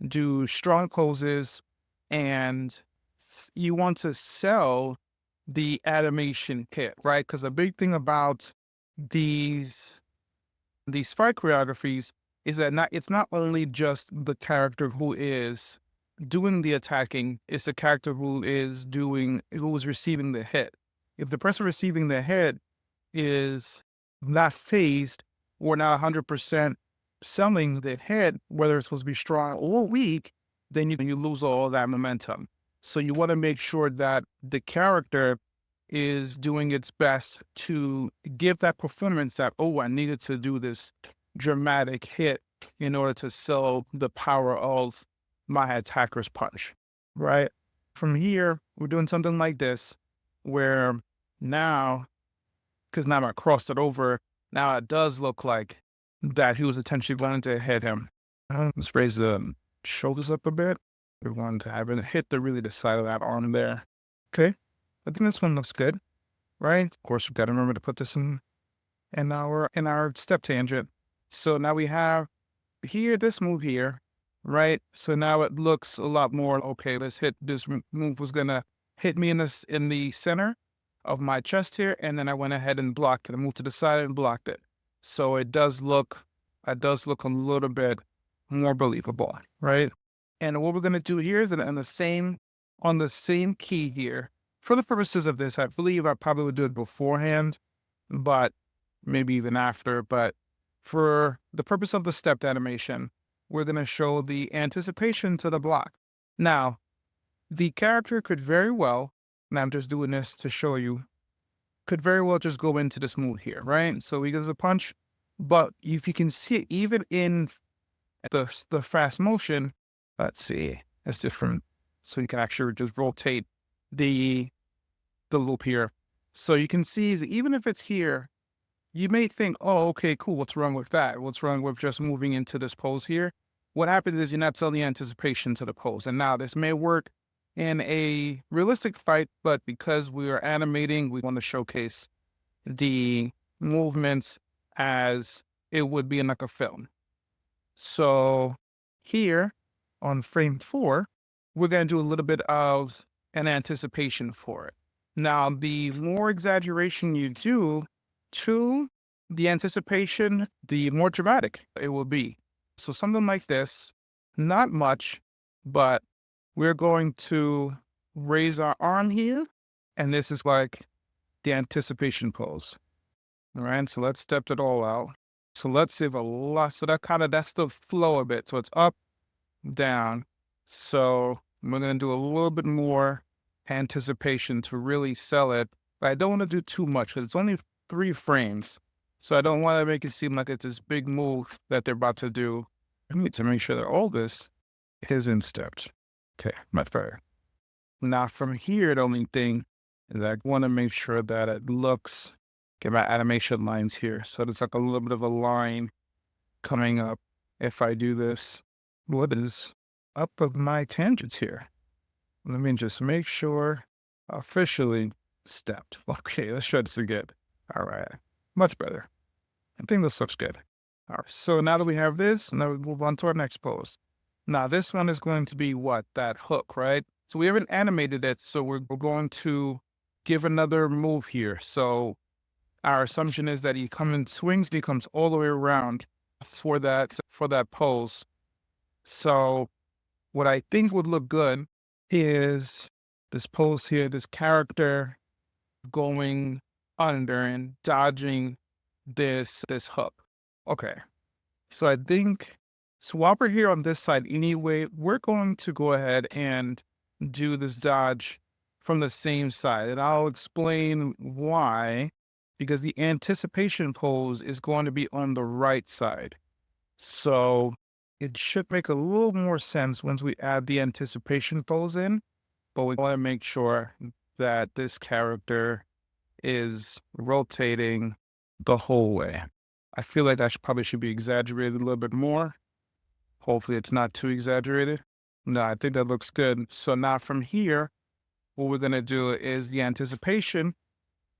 do strong poses, and you want to sell the animation kit, right? Because a big thing about these fight choreographies is that it's not only just the character who is doing the attacking, it's the character who is receiving the hit. If the person receiving the hit is not phased or not 100% selling the hit, whether it's supposed to be strong or weak, then you lose all that momentum. So you want to make sure that the character is doing its best to give that performance that, oh, I needed to do this dramatic hit in order to sell the power of my attacker's punch, right? From here, we're doing something like this, where now, because now I crossed it over, now it does look like that he was intentionally going to hit him. Let's raise the shoulders up a bit. We want to have it hit the side of that arm there. Okay, I think this one looks good, right? Of course, we've got to remember to put this in our step tangent. So now we have here this move here, right? So now it looks a lot more, okay, let's hit this move was gonna hit me in the center of my chest here, and then I went ahead and blocked it. I moved to the side and blocked it. So it does look a little bit more believable, right? And what we're gonna do here is on the same key here, for the purposes of this, I believe I probably would do it beforehand, but maybe even after. But for the purpose of the stepped animation, we're going to show the anticipation to the block. Now, the character could very well, and I'm just doing this to show you, could very well just go into this move here, right? So he does a punch, but if you can see it, even in the fast motion, let's see, it's different. So you can actually just rotate the loop here. So you can see that even if it's here, you may think, oh, okay, cool. What's wrong with that? What's wrong with just moving into this pose here? What happens is you're not selling anticipation to the pose. And now this may work in a realistic fight, but because we are animating, we want to showcase the movements as it would be in like a film. So here on frame 4, we're going to do a little bit of an anticipation for it. Now, the more exaggeration you do to the anticipation, the more dramatic it will be. So something like this, not much, but we're going to raise our arm here, and this is like the anticipation pose. All right, so let's step it all out. So let's save a lot. So that's the flow a bit. So it's up, down. So we're gonna do a little bit more anticipation to really sell it. But I don't want to do too much because it's only 3 frames. So I don't want to make it seem like it's this big move that they're about to do. I need to make sure that all this is in steps. Okay, my fair. Now from here, the only thing is I want to make sure that it looks, get my animation lines here. So there's like a little bit of a line coming up. If I do this, what is up of my tangents here? Let me just make sure officially stepped. Okay, let's try this again. All right, much better. I think this looks good. All right, so now that we have this, now we move on to our next pose. Now this one is going to be what? That hook, right? So we haven't animated it, so we're going to give another move here. So our assumption is that he comes and swings, he comes all the way around for that pose. So what I think would look good is this pose here, this character going under and dodging this hook. Okay. So I think, so while we're here on this side anyway, we're going to go ahead and do this dodge from the same side. And I'll explain why, because the anticipation pose is going to be on the right side. So it should make a little more sense once we add the anticipation pose in, but we want to make sure that this character is rotating the whole way. I feel like that probably should be exaggerated a little bit more. Hopefully it's not too exaggerated. No, I think that looks good. So now from here, what we're going to do is the anticipation,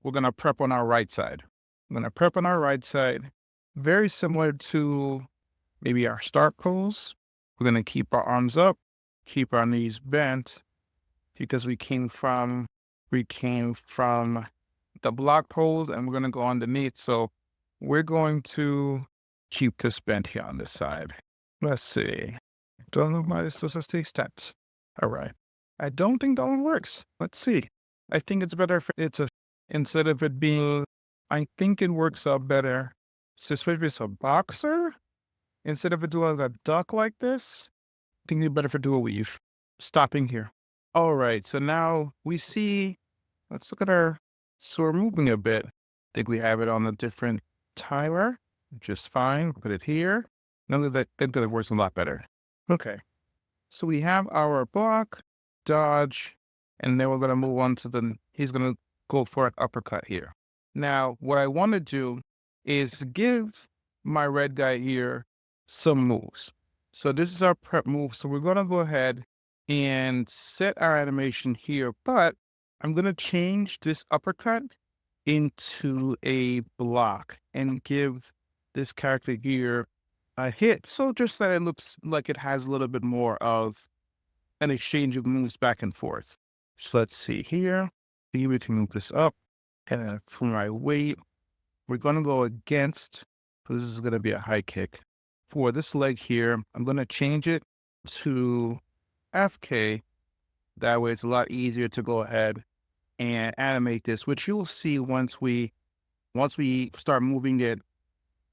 we're going to prep on our right side. We're going to prep on our right side, very similar to maybe our start pose. We're going to keep our arms up, keep our knees bent, because we came from the block pose and we're going to go underneath. So we're going to keep this bent here on this side. Let's see. Don't know why this doesn't stay steps. All right. I don't think that one works. Let's see. I think it's better if instead of it being, I think it works out better. So especially if it's a boxer, instead of it doing a duck like this, I think it's better if it do a weave. Stopping here. All right. So now we see, let's look at our, so we're moving a bit. I think we have it on a different timer, just fine. Put it here. Now that I think that it works a lot better. Okay. So we have our block, dodge, and then we're going to move on to he's going to go for an uppercut here. Now, what I want to do is give my red guy here some moves. So this is our prep move. So we're going to go ahead and set our animation here, but I'm going to change this uppercut into a block and give this character here a hit. So just that it looks like it has a little bit more of an exchange of moves back and forth. So let's see here. Maybe we can move this up. And then for my weight, we're going to go against, so this is going to be a high kick. For this leg here, I'm going to change it to FK. That way it's a lot easier to go ahead and animate this, which you'll see once we start moving it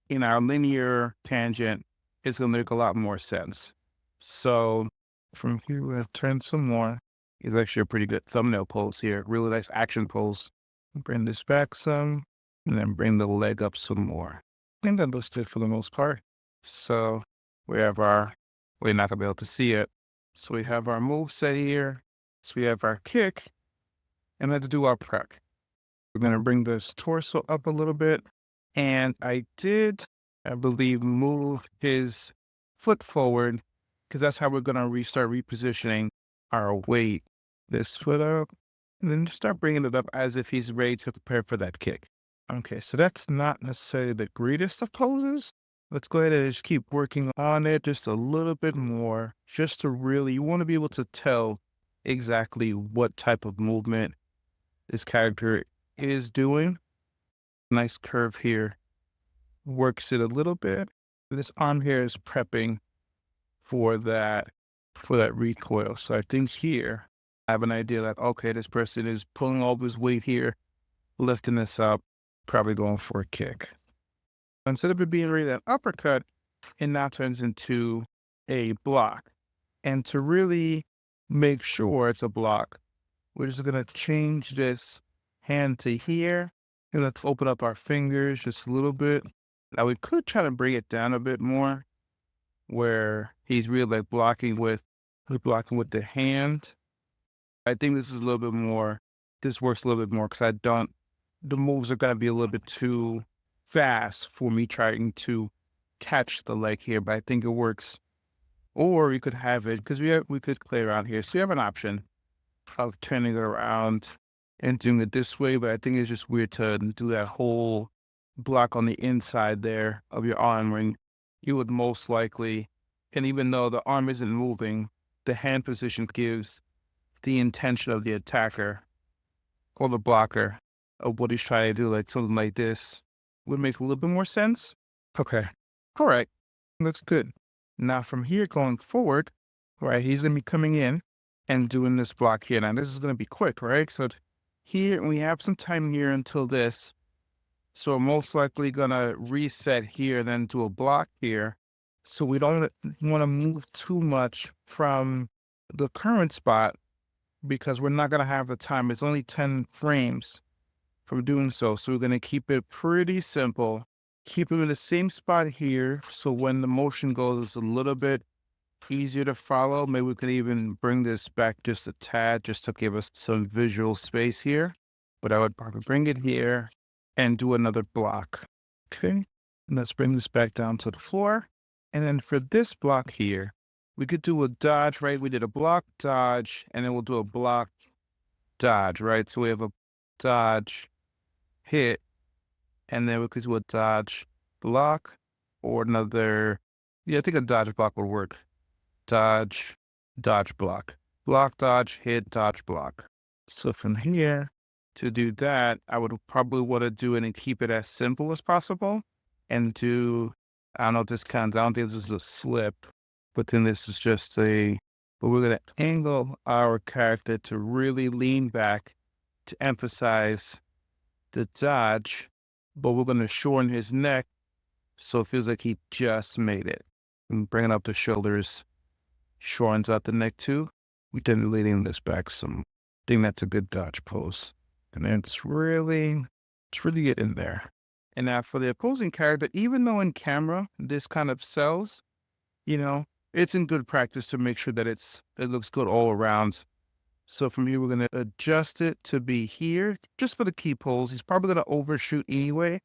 in our linear tangent, it's going to make a lot more sense. So from here, we're going to turn some more. It's actually a pretty good thumbnail pose here. Really nice action pose. Bring this back some, and then bring the leg up some more. I think that looks good for the most part. So we have we're not going to be able to see it. So we have our move set here. So we have our kick, and let's do our prep. We're going to bring this torso up a little bit. And I believe, move his foot forward, because that's how we're going to restart repositioning our weight. This foot up, and then start bringing it up as if he's ready to prepare for that kick. Okay, so that's not necessarily the greatest of poses. Let's go ahead and just keep working on it just a little bit more, just to really, you want to be able to tell exactly what type of movement this character is doing. Nice curve here. Works it a little bit. This arm here is prepping for that recoil. So I think here I have an idea that, okay, this person is pulling all this weight here, lifting this up. probably going for a kick. Instead of it being really an uppercut, it now turns into a block. And to really make sure it's a block, we're just going to change this hand to here. And let's open up our fingers just a little bit. Now we could try to bring it down a bit more where he's really like blocking with the hand. I think this is a little bit more, this works a little bit more because the moves are going to be a little bit too fast for me trying to catch the leg here, but I think it works. Or we could have it, because we could play around here. So you have an option of turning it around and doing it this way, but I think it's just weird to do that whole block on the inside there of your arm when you would most likely, and even though the arm isn't moving, the hand position gives the intention of the attacker or the blocker of what he's trying to do, like something like this would make a little bit more sense. Okay. All right. Looks good. Now from here going forward, right, he's going to be coming in and doing this block here. Now this is going to be quick, right? So here we have some time here until this. So we're most likely going to reset here, then do a block here. So we don't want to move too much from the current spot because we're not going to have the time. It's only 10 frames from doing so. So we're going to keep it pretty simple. Keep it in the same spot here. So when the motion goes, it's a little bit easier to follow. Maybe we could even bring this back just a tad, just to give us some visual space here. But I would probably bring it here and do another block. Okay. And let's bring this back down to the floor. And then for this block here, we could do a dodge, right? We did a block, dodge, and then we'll do a block, dodge, right? So we have a dodge, hit, and then we could do a dodge, block, or another, I think a dodge block would work. Dodge, dodge block. Block, dodge, hit, dodge, block. So from here, to do that, I would probably want to do it and keep it as simple as possible. And do, I don't know if this counts, I don't think this is a slip, but then this is just but we're going to angle our character to really lean back to emphasize the dodge, but we're going to shorten his neck so it feels like he just made it. And bringing up the shoulders shortens out the neck too. We then leaning this back some. I think that's a good dodge pose. And then it's really getting there. And now for the opposing character, even though in camera this kind of sells, it's in good practice to make sure that it looks good all around. So from here, we're going to adjust it to be here just for the key pose. He's probably going to overshoot anyway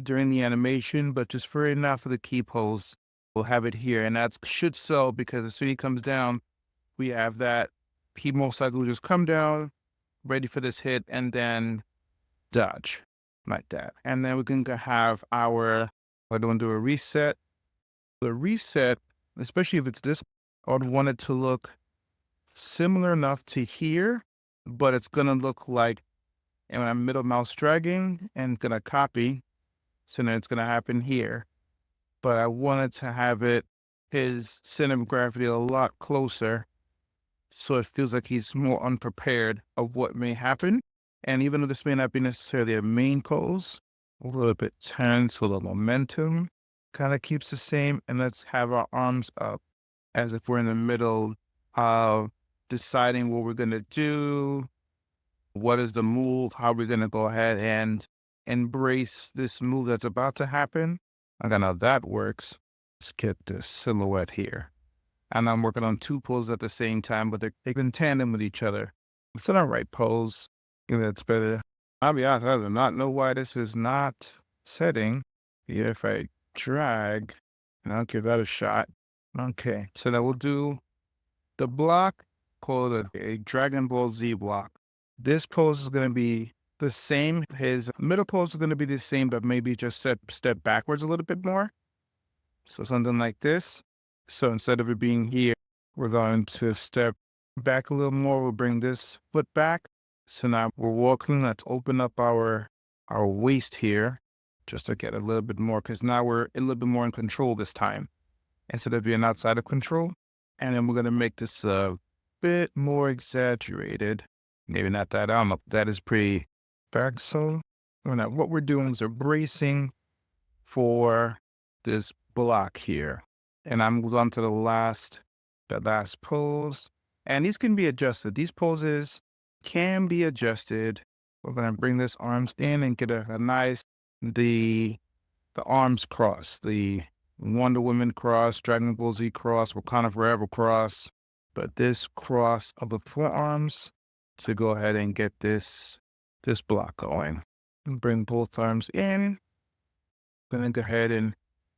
during the animation, but just for right now for the key pose, we'll have it here. And that should sell because as soon as he comes down, we have that. He most likely will just come down, ready for this hit, and then dodge like that. And then we can have I don't want to do a reset. The reset, especially if it's this, I would want it to look similar enough to here, but it's going to look like, and when I'm middle mouse dragging and going to copy, so then it's going to happen here. But I wanted to have his center of gravity a lot closer, so it feels like he's more unprepared of what may happen. And even though this may not be necessarily a main pose, a little bit tense, so the momentum kind of keeps the same. And let's have our arms up as if we're in the middle of deciding what we're going to do, what is the move, how we're going to go ahead and embrace this move that's about to happen. I don't know how that works. Let's get this silhouette here. And I'm working on two poses at the same time, but they're in tandem with each other. It's not the right pose. That's better. I'll be honest, I do not know why this is not setting. Yeah, if I drag, and I'll give that a shot. Okay, so now we'll do the block, call it a Dragon Ball Z block. This pose is going to be the same. His middle pose is going to be the same, but maybe just step backwards a little bit more. So something like this. So instead of it being here, we're going to step back a little more. We'll bring this foot back. So now we're walking. Let's open up our waist here just to get a little bit more, because now we're a little bit more in control this time instead of being outside of control. And then we're going to make this a bit more exaggerated. Maybe not that. I don't know. That is pretty back. So Now what we're doing is we're bracing for this block here. And I'm moved on to the last pose. And these can be adjusted. These poses can be adjusted. We're gonna bring this arms in and get a nice, the arms cross, the Wonder Woman cross, Dragon Ball Z cross, Wakanda Forever cross. But this cross of the forearms to go ahead and get this block going. And bring both arms in. Gonna go ahead and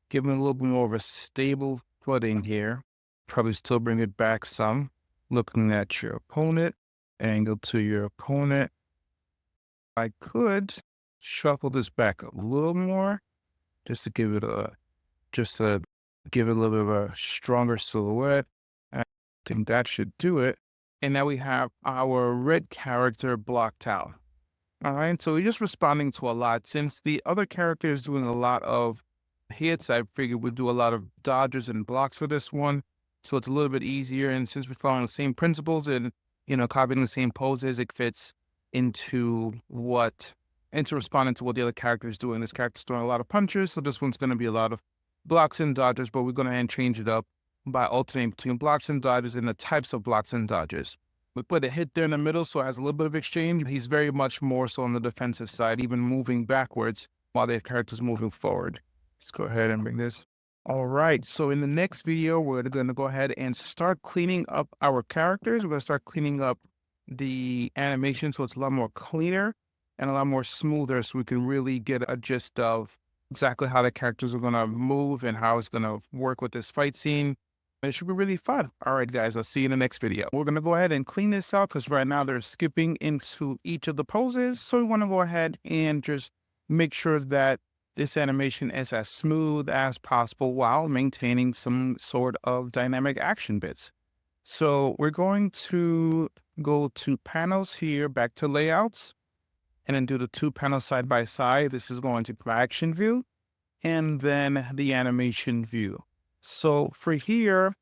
give them a little bit more of a stable footing here. Probably still bring it back some. Looking at your opponent, angle to your opponent. I could shuffle this back a little more just to give it a little bit of a stronger silhouette. I think that should do it. And now we have our red character blocked out. All right, so we're just responding to a lot. Since the other character is doing a lot of hits, I figured we'd do a lot of dodges and blocks for this one. So it's a little bit easier. And since we're following the same principles and, copying the same poses, it fits into responding to what the other character is doing. This character's throwing a lot of punches, so this one's going to be a lot of blocks and dodges, but we're going to change it up by alternating between blocks and dodges and the types of blocks and dodges. We put a hit there in the middle, so it has a little bit of exchange. He's very much more so on the defensive side, even moving backwards while the character's moving forward. Let's go ahead and bring this. All right, so in the next video, we're going to go ahead and start cleaning up our characters. We're going to start cleaning up the animation so it's a lot more cleaner and a lot more smoother, so we can really get a gist of exactly how the characters are going to move and how it's going to work with this fight scene. It should be really fun. All right, guys, I'll see you in the next video. We're going to go ahead and clean this up because right now they're skipping into each of the poses. So we want to go ahead and just make sure that this animation is as smooth as possible while maintaining some sort of dynamic action bits. So we're going to go to panels here, back to layouts, and then do the two panels side by side. This is going to action view and then the animation view. So for here,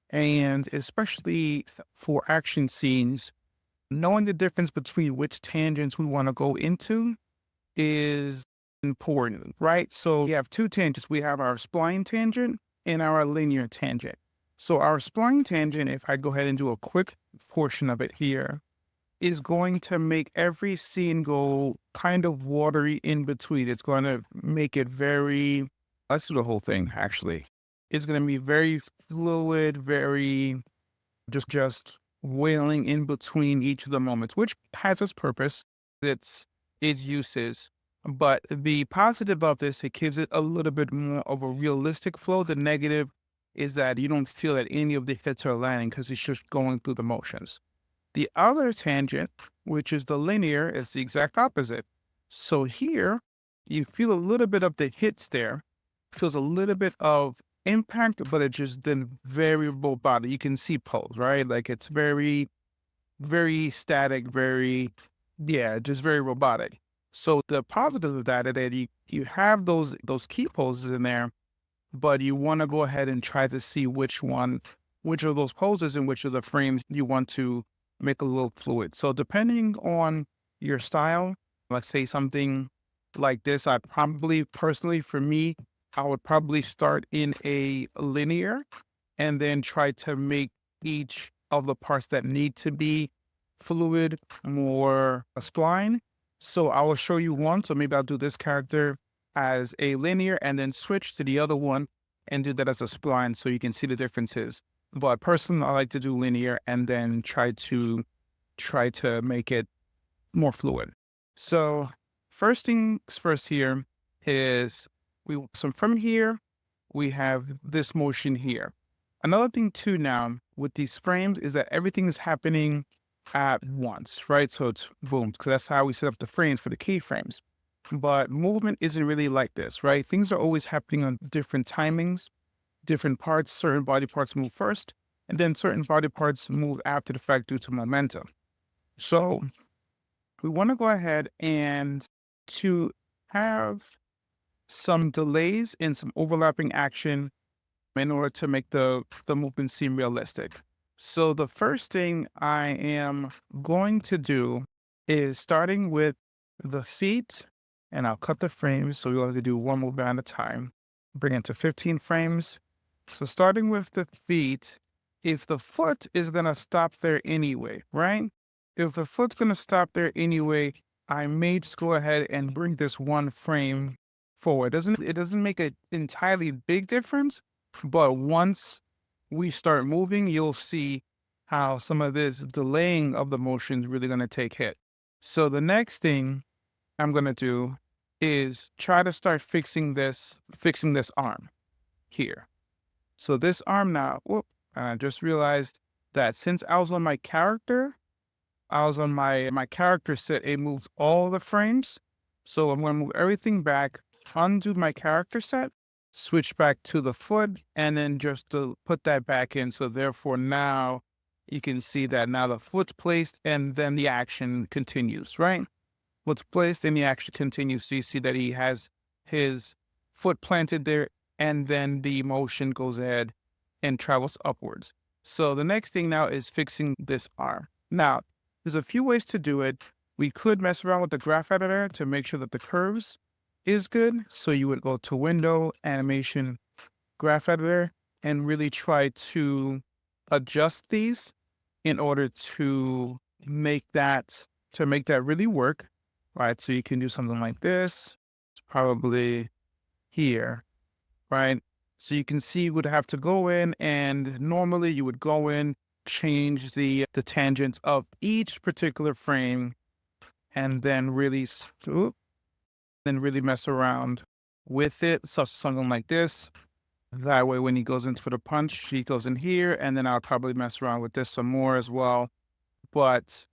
and especially for action scenes, knowing the difference between which tangents we want to go into is important, right? So we have two tangents. We have our spline tangent and our linear tangent. So our spline tangent, if I go ahead and do a quick portion of it here, is going to make every scene go kind of watery in between. It's going to make it very, let's do the whole thing actually. It's going to be very fluid, very just wailing in between each of the moments, which has its purpose, its uses. But the positive of this, it gives it a little bit more of a realistic flow. The negative is that you don't feel that any of the hits are landing because it's just going through the motions. The other tangent, which is the linear, is the exact opposite. So here, you feel a little bit of the hits there. Feels a little bit of impact, but it's just then very robotic. You can see pose, right? Like it's very, very static, just very robotic. So the positive of that is that you have those key poses in there, but you want to go ahead and try to see which of those poses and which of the frames you want to make a little fluid. So depending on your style, let's say something like this, I probably personally, for me, I would probably start in a linear and then try to make each of the parts that need to be fluid more a spline. So I will show you one. So maybe I'll do this character as a linear and then switch to the other one and do that as a spline so you can see the differences. But personally, I like to do linear and then try to make it more fluid. So first things first here is so from here, we have this motion here. Another thing too now with these frames is that everything is happening at once, right? So it's boom, because that's how we set up the frames for the keyframes. But movement isn't really like this, right? Things are always happening on different timings, different parts. Certain body parts move first, and then certain body parts move after the fact due to momentum. So we want to go ahead and to have some delays and some overlapping action in order to make the movement seem realistic. So the first thing I am going to do is starting with the feet and I'll cut the frames. So we only do one movement at a time. Bring it to 15 frames. So starting with the feet, if the foot is going to stop there anyway, right? If the foot's going to stop there anyway, I may just go ahead and bring this one frame forward. It doesn't make an entirely big difference, but once we start moving, you'll see how some of this delaying of the motion is really going to take hit. So the next thing I'm going to do is try to start fixing this arm here. So this arm now, whoop, I just realized that since I was on my character, I was on my character set, it moves all the frames. So I'm going to move everything back, undo my character set, switch back to the foot, and then just to put that back in. So therefore now you can see that now the foot's placed and then the action continues, right? Foot's placed and the action continues. So you see that he has his foot planted there and then the motion goes ahead and travels upwards. So the next thing now is fixing this arm. Now, there's a few ways to do it. We could mess around with the graph editor to make sure that the curves is good. So you would go to Window, Animation, Graph Editor, and really try to adjust these in order to make that really work. Right? So you can do something like this, probably here, right? So you can see you would have to go in, and normally you would go in, change the tangents of each particular frame, and then really mess around with it. So something like this. That way, when he goes into the punch, he goes in here, and then I'll probably mess around with this some more as well. But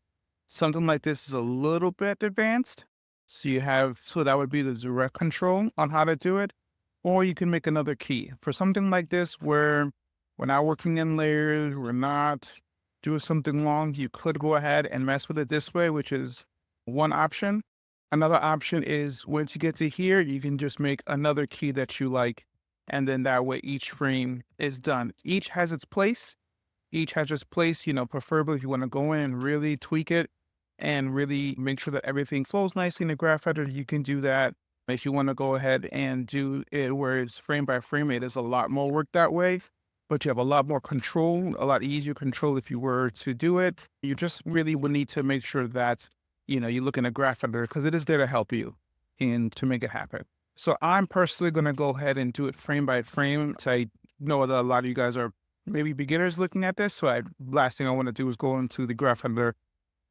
something like this is a little bit advanced. So that would be the direct control on how to do it. Or you can make another key. For something like this, where we're not working in layers, we're not doing something long, you could go ahead and mess with it this way, which is one option. Another option is once you get to here, you can just make another key that you like. And then that way each frame is done. Each has its place. Preferably if you want to go in and really tweak it and really make sure that everything flows nicely in the graph editor, you can do that. If you want to go ahead and do it where it's frame by frame, it is a lot more work that way, but you have a lot more control, a lot easier control if you were to do it. You just really would need to make sure that, you look in a graph editor because it is there to help you and to make it happen. So I'm personally going to go ahead and do it frame by frame. So I know that a lot of you guys are maybe beginners looking at this. So last thing I want to do is go into the graph editor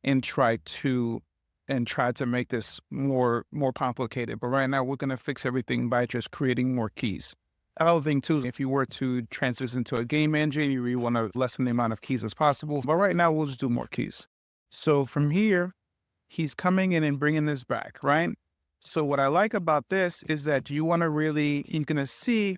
and try to make this more complicated. But right now we're going to fix everything by just creating more keys. Another thing too, if you were to transition to a game engine, you really want to lessen the amount of keys as possible. But right now we'll just do more keys. So from here, he's coming in and bringing this back, right? So what I like about this is that you're going to see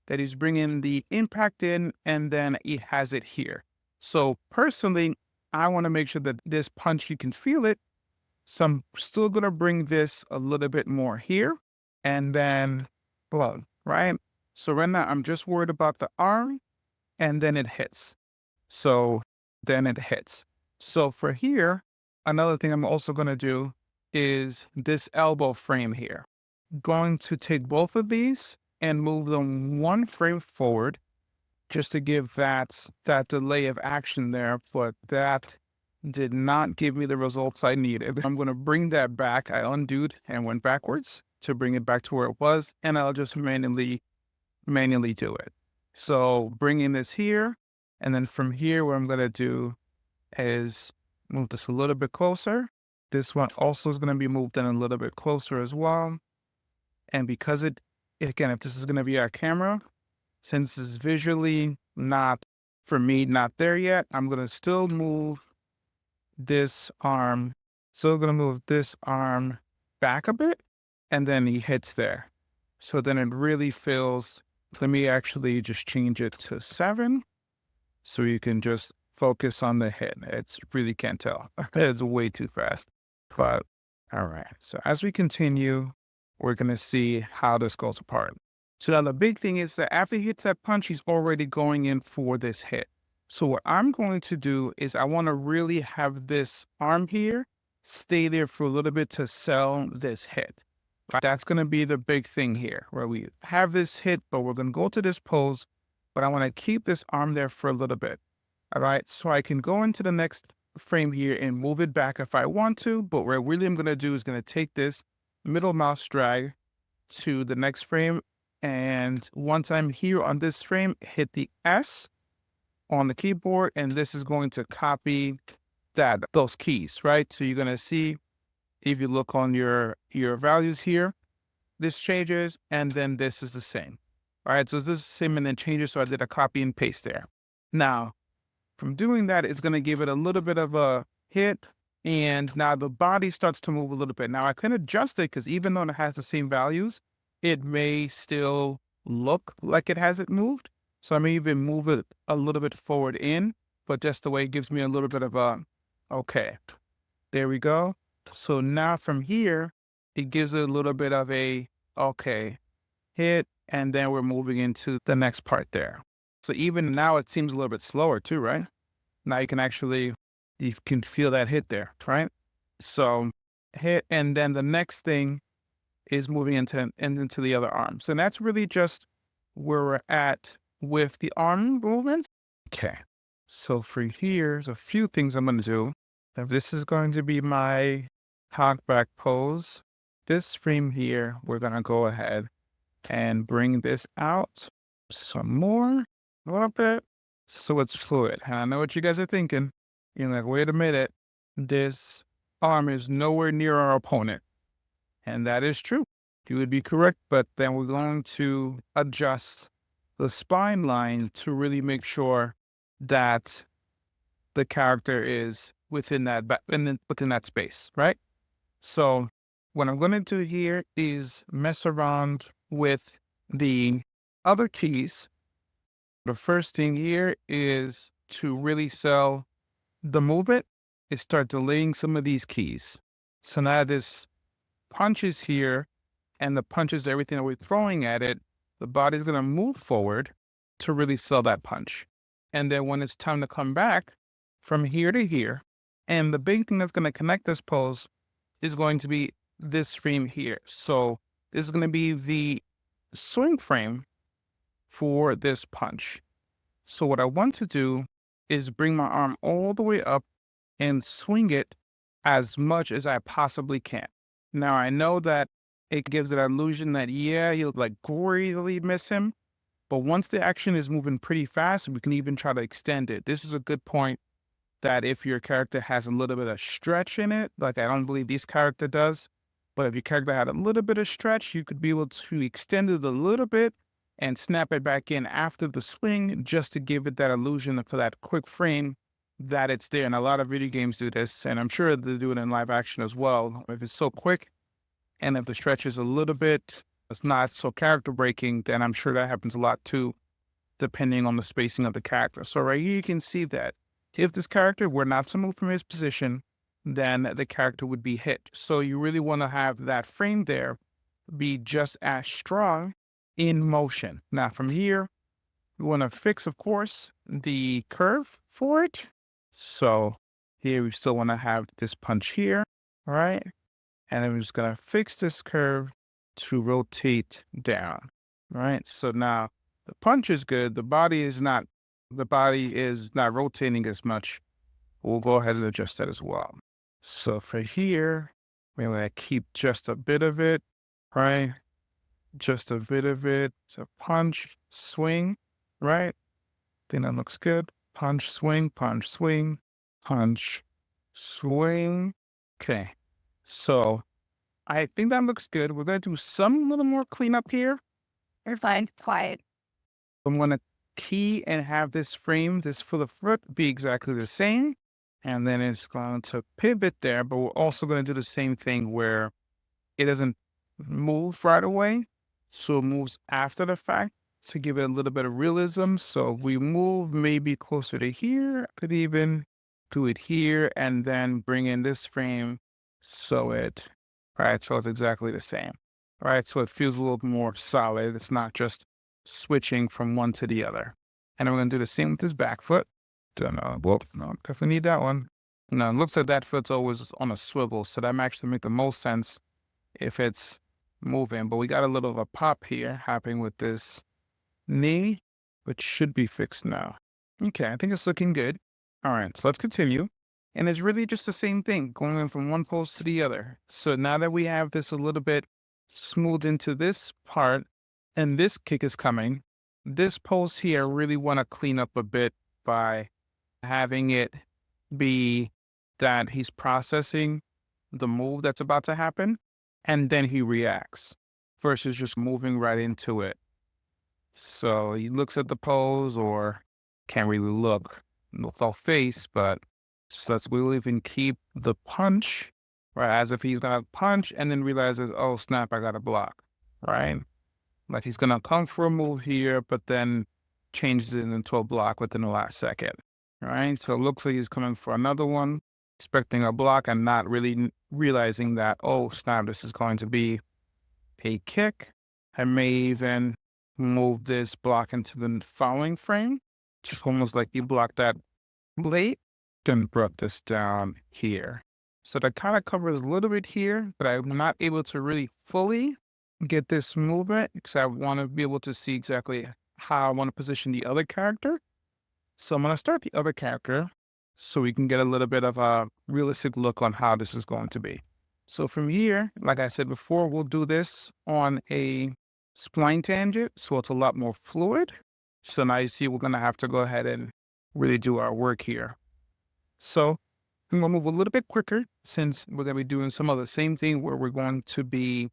that he's bringing the impact in and then he has it here. So personally, I want to make sure that this punch, you can feel it. So I'm still going to bring this a little bit more here and then blood, right? So right now I'm just worried about the arm and then it hits. So then it hits. So for here, another thing I'm also going to do is this elbow frame here. Going to take both of these and move them one frame forward just to give that delay of action there, but that did not give me the results I needed. I'm going to bring that back. I undoed and went backwards to bring it back to where it was, and I'll just manually do it. So bringing this here, and then from here, what I'm going to do is move this a little bit closer. This one also is going to be moved in a little bit closer as well. And because again, if this is going to be our camera, since it's visually not there yet, I'm going to still move this arm. Still going to move this arm back a bit, and then he hits there. So then it really feels, let me actually just change it to 7 so you can just focus on the hit. It's really can't tell. It's way too fast. But all right. So as we continue, we're going to see how this goes apart. So now the big thing is that after he hits that punch, he's already going in for this hit. So what I'm going to do is I want to really have this arm here stay there for a little bit to sell this hit. That's going to be the big thing here, where we have this hit, but we're going to go to this pose, but I want to keep this arm there for a little bit. All right, so I can go into the next frame here and move it back if I want to, but what I really am going to do is going to take this middle mouse drag to the next frame, and once I'm here on this frame, hit the S on the keyboard, and this is going to copy those keys, right? So you're going to see, if you look on your values here, this changes, and then this is the same. All right, so this is the same and then changes, so I did a copy and paste there. Now, from doing that, it's going to give it a little bit of a hit, and now the body starts to move a little bit. Now, I can adjust it because even though it has the same values, it may still look like it hasn't moved. So I may even move it a little bit forward in, but just the way it gives me a little bit of a, okay, there we go. So now from here, it gives it a little bit of a, okay, hit, and then we're moving into the next part there. So even now it seems a little bit slower too, right? Now you can feel that hit there, right? So hit, and then the next thing is moving into the other arm. So that's really just where we're at with the arm movements. Okay. So for here, there's a few things I'm going to do. If this is going to be my hog back pose, this frame here, we're going to go ahead and bring this out some more, a little bit, so it's fluid. And I know what you guys are thinking. You're like, wait a minute, this arm is nowhere near our opponent. And that is true. You would be correct, but then we're going to adjust the spine line to really make sure that the character is within that space, right? So what I'm going to do here is mess around with the other keys. The first thing here is to really sell the movement is start delaying some of these keys. So now this punch is here, and the punch is everything that we're throwing at it. The body's going to move forward to really sell that punch. And then when it's time to come back from here to here, and the big thing that's going to connect this pose is going to be this frame here. So this is going to be the swing frame for this punch. So what I want to do is bring my arm all the way up and swing it as much as I possibly can. Now, I know that it gives an illusion that, yeah, you'll like greatly miss him. But once the action is moving pretty fast, we can even try to extend it. This is a good point that if your character has a little bit of stretch in it, like I don't believe this character does, but if your character had a little bit of stretch, you could be able to extend it a little bit and snap it back in after the swing just to give it that illusion for that quick frame that it's there. And a lot of video games do this, and I'm sure they do it in live action as well. If it's so quick and if the stretch is a little bit, it's not so character breaking, then I'm sure that happens a lot too, depending on the spacing of the character. So right here, you can see that if this character were not to move from his position, then the character would be hit. So you really want to have that frame there be just as strong in motion. Now from here, we want to fix, of course, the curve for it. So here we still want to have this punch here, all right? And then we're just going to fix this curve to rotate down, right? So now the punch is good. The body is not rotating as much. We'll go ahead and adjust that as well. So for here, we're going to keep just a bit of it, right? Just a bit of it. So punch, swing, right? I think that looks good. Punch, swing, punch, swing, punch, swing. Okay. So I think that looks good. We're going to do some little more cleanup here. You're fine. Quiet. I'm going to key and have this frame, this for the foot, be exactly the same. And then it's going to pivot there, but we're also going to do the same thing where it doesn't move right away. So it moves after the fact to give it a little bit of realism. So we move maybe closer to here. Could even do it here and then bring in this frame so it's exactly the same. All right, so it feels a little more solid. It's not just switching from one to the other. And we're going to do the same with this back foot. Don't know. Well, no, definitely need that one. Now, it looks like that foot's always on a swivel, so that actually make the most sense if it's moving, but we got a little of a pop here happening with this knee, which should be fixed now. Okay, I think it's looking good. All right, so let's continue. And it's really just the same thing, going from one pose to the other. So now that we have this a little bit smoothed into this part, and this kick is coming, this pose here, I really want to clean up a bit by having it be that he's processing the move that's about to happen, and then he reacts, versus just moving right into it. So he looks at the pose, or can't really look without face, but so we'll even keep the punch, right? As if he's gonna punch and then realizes, oh snap, I got a block, right? Like he's gonna come for a move here, but then changes it into a block within the last second, right? So it looks like he's coming for another one, expecting a block and not really realizing that, oh snap, this is going to be a kick. I may even move this block into the following frame, just almost like you blocked that blade, then brought this down here. So that kind of covers a little bit here, but I'm not able to really fully get this movement because I want to be able to see exactly how I want to position the other character. So I'm going to start the other character so we can get a little bit of a realistic look on how this is going to be. So from here, like I said before, we'll do this on a spline tangent, so it's a lot more fluid. So now you see we're going to have to go ahead and really do our work here. So I'm going to move a little bit quicker since we're going to be doing some of the same thing where we're going to be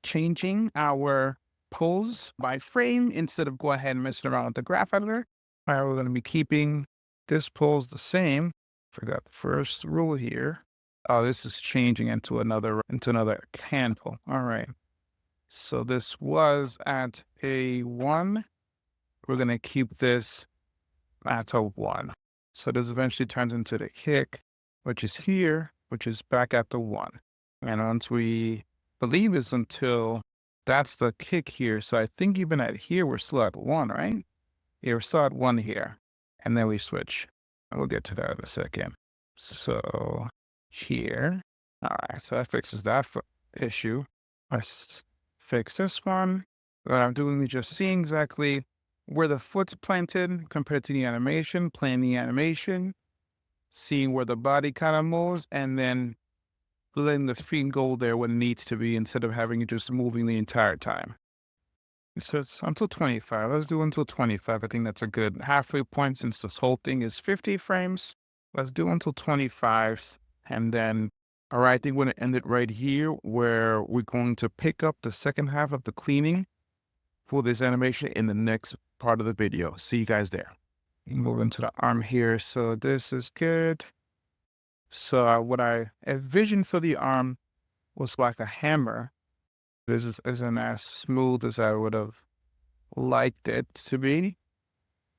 changing our pose by frame instead of go ahead and messing around with the graph editor. All right, we're going to be keeping this pose the same. Forgot the first rule here. Oh, this is changing into another candle. All right. So this was at a 1. We're going to keep this at a 1. So this eventually turns into the kick, which is here, which is back at the 1. And once we believe is until that's the kick here. So I think even at here, we're still at 1, right? Yeah, we're still at 1 here. And then we switch. We'll get to that in a second. So here. All right, so that fixes that issue. Let's fix this one. What I'm doing is just seeing exactly where the foot's planted compared to the animation, playing the animation, seeing where the body kind of moves, and then letting the feet go there when it needs to be instead of having it just moving the entire time. So it's until 25. Let's do until 25. I think that's a good halfway point since this whole thing is 50 frames. Let's do until 25. And then, all right, I think we're going to end it right here where we're going to pick up the second half of the cleaning for this animation in the next part of the video. See you guys there. Move into the arm here. So this is good. So what I envisioned for the arm was like a hammer. This isn't as smooth as I would have liked it to be.